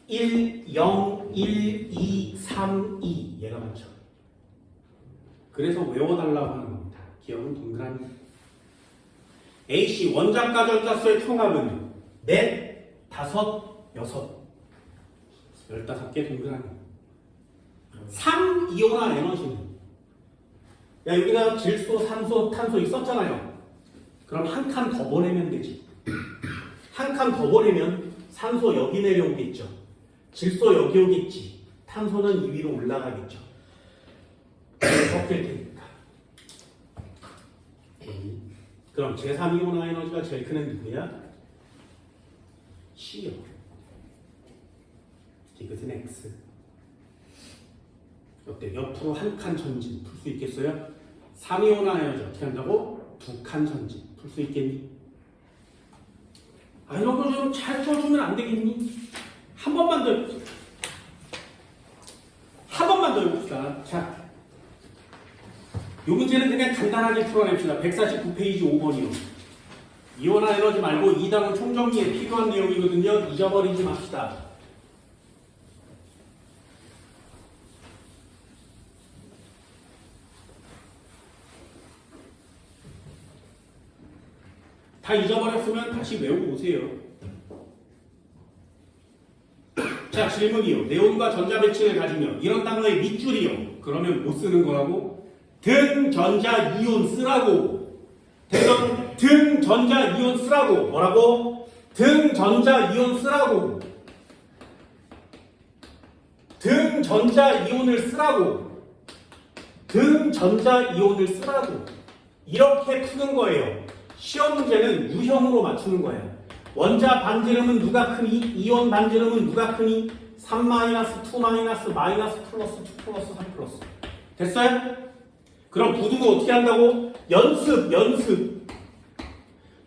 S1: 1, 0, 1, 2, 3, 2 얘가 많죠. 그래서 외워달라고 하는 겁니다. 기억은 동그라미. AC 원자과 전자수의 총합은 넷, 다섯, 여섯 15개 동그라미. 3 이온화 에너지는 야 여기다 질소, 산소, 탄소 있었잖아요. 그럼 한 칸 더 보내면 되지. 한 칸 더 보내면 산소 여기 내려오겠죠. 질소 여기 오겠지. 탄소는 이 위로 올라가겠죠. 섞일 테니까. 그럼 제3이온화 에너지가 제일 큰 애는 누구야? C요. 이것은 X. 어때? 옆으로 한 칸 전진 풀 수 있겠어요? 3이온화 에너지 어떻게 한다고? 2칸 전진 풀 수 있겠니? 아 이런 거 좀 잘 풀어주면 안 되겠니? 한 번만 더 해봅시다. 한 번만 더 해봅시다. 자, 이 문제는 그냥 간단하게 풀어냅시다. 149페이지 5번이요. 이온화 에너지 말고 2단원 총정리에 필요한 내용이거든요. 잊어버리지 맙시다. 다 잊어버렸으면 다시 외우고 오세요. 자, 질문이요. 네온과 전자배치를 가지면 이런 단어의 밑줄이요. 그러면 못 쓰는 거라고? 등 전자 이온 쓰라고. 대전 등 전자 이온 쓰라고. 뭐라고? 등 전자 이온 쓰라고. 등 전자 이온을 쓰라고. 등 전자 이온을 쓰라고. 이렇게 푸는 거예요. 시험 문제는 유형으로 맞추는 거예요. 원자 반지름은 누가 크니? 이온 반지름은 누가 크니? 3 마이너스 2 마이너스 마이너스 플러스 2 플러스 3 플러스. 됐어요? 그럼 부등호 어떻게 한다고? 연습.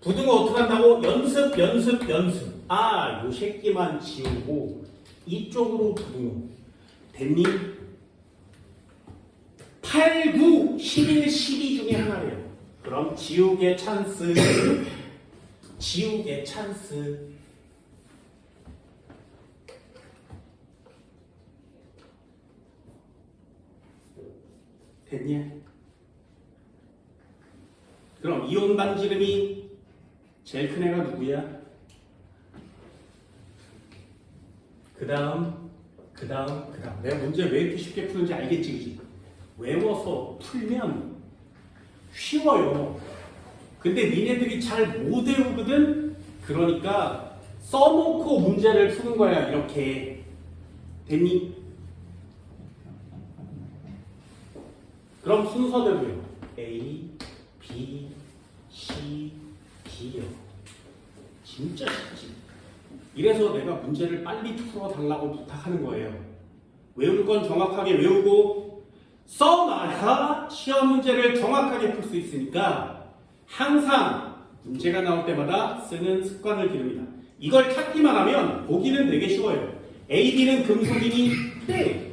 S1: 부등호 어떻게 한다고? 연습. 아, 요 새끼만 지우고 이쪽으로 부등호. 됐니? 8, 9, 11, 12 중에 하나래요. 그럼 지우개 찬스. 지우개 찬스. 됐냐? 그럼 이온 반지름이 제일 큰 애가 누구야? 그 다음. 내가 문제 왜 이렇게 쉽게 푸는지 알겠지, 그지? 외워서 풀면 쉬워요. 근데 니네들이 잘 못 외우거든? 그러니까 써놓고 문제를 푸는 거야, 이렇게. 됐니? 그럼 순서대로요. A, B, C, D요. 진짜 쉽지. 이래서 내가 문제를 빨리 풀어달라고 부탁하는 거예요. 외울 건 정확하게 외우고 써놔야 시험 문제를 정확하게 풀 수 있으니까 항상 문제가 나올 때마다 쓰는 습관을 기릅니다. 이걸 찾기만 하면 보기는 되게 쉬워요. A, B는 금속이니? 네.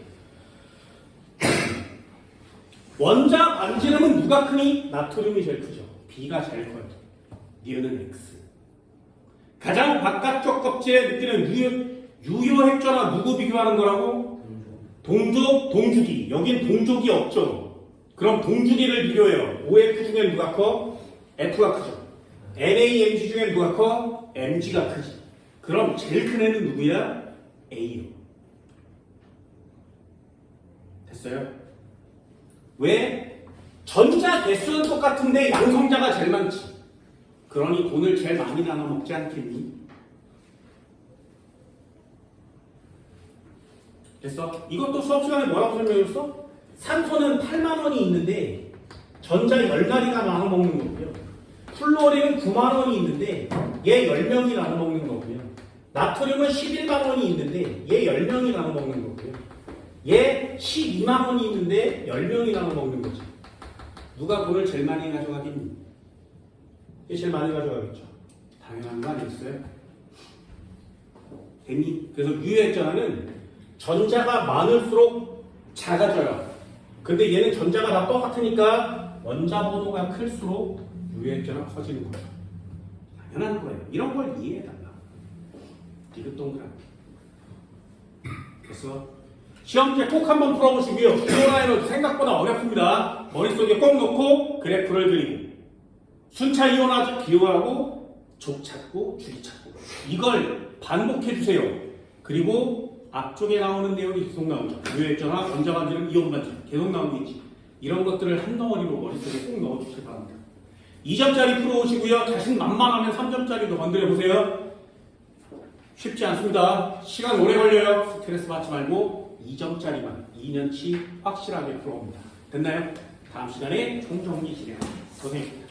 S1: 원자 반지름은 누가 크니? 나트륨이 제일 크죠. B가 제일 커요. 니은은 X. 가장 바깥쪽 껍질에 느끼는 유효핵전화 누구 비교하는 거라고? 동족, 동주기. 여긴 동족이 없죠. 그럼 동주기를 비교해요. OF 중에 누가 커? F가 크죠. NaMg 중에 누가 커? Mg가 크지. 그럼 제일 큰 애는 누구야? A요. 됐어요? 왜? 전자 개수는 똑같은데 양성자가 제일 많지. 그러니 돈을 제일 많이 나눠 먹지 않겠니? 됐어? 이것도 수업 시간에 뭐라고 설명했어? 산소는 8만 원이 있는데 전자 10마리가 나눠 먹는 거고요. 플로리는 9만 원이 있는데 얘 10명이 나눠 먹는 거고요. 나트륨은 11만 원이 있는데 얘 10명이 나눠 먹는 거고요. 얘 12만 원이 있는데 10명이 나눠 먹는 거지. 누가 돈을 제일 많이 가져가겠니? 얘 제일 많이 가져가겠죠. 당연한 거 아니겠어요? 됐니? 그래서 유효액전화는 전자가 많을수록 작아져요. 근데 얘는 전자가 다 똑같으니까 원자번호가 클수록 유효액전화 커지는 거예요. 당연한 거예요. 이런 걸 이해해달라. 디귿 동그라미. 그래서 시험지에 꼭 한번 풀어보시고요. 이온아이론 생각보다 어렵습니다. 머릿속에 꼭 넣고 그래프를 그리고 순차 이온화적 비교하고 족 찾고 주기 찾고 이걸 반복해주세요. 그리고 앞쪽에 나오는 내용이 계속 나오죠. 유효액전화, 원자반지름, 이온반지름 계속 나오겠지. 이런 것들을 한 덩어리로 머릿속에 꼭 넣어주실 바랍니다. 2점짜리 풀어오시고요. 자신 만만하면 3점짜리도 건드려보세요. 쉽지 않습니다. 시간 오래 걸려요. 스트레스 받지 말고 2점짜리만 2년치 확실하게 풀어옵니다. 됐나요? 다음 시간에 총정리 진행합니다. 고생했습니다.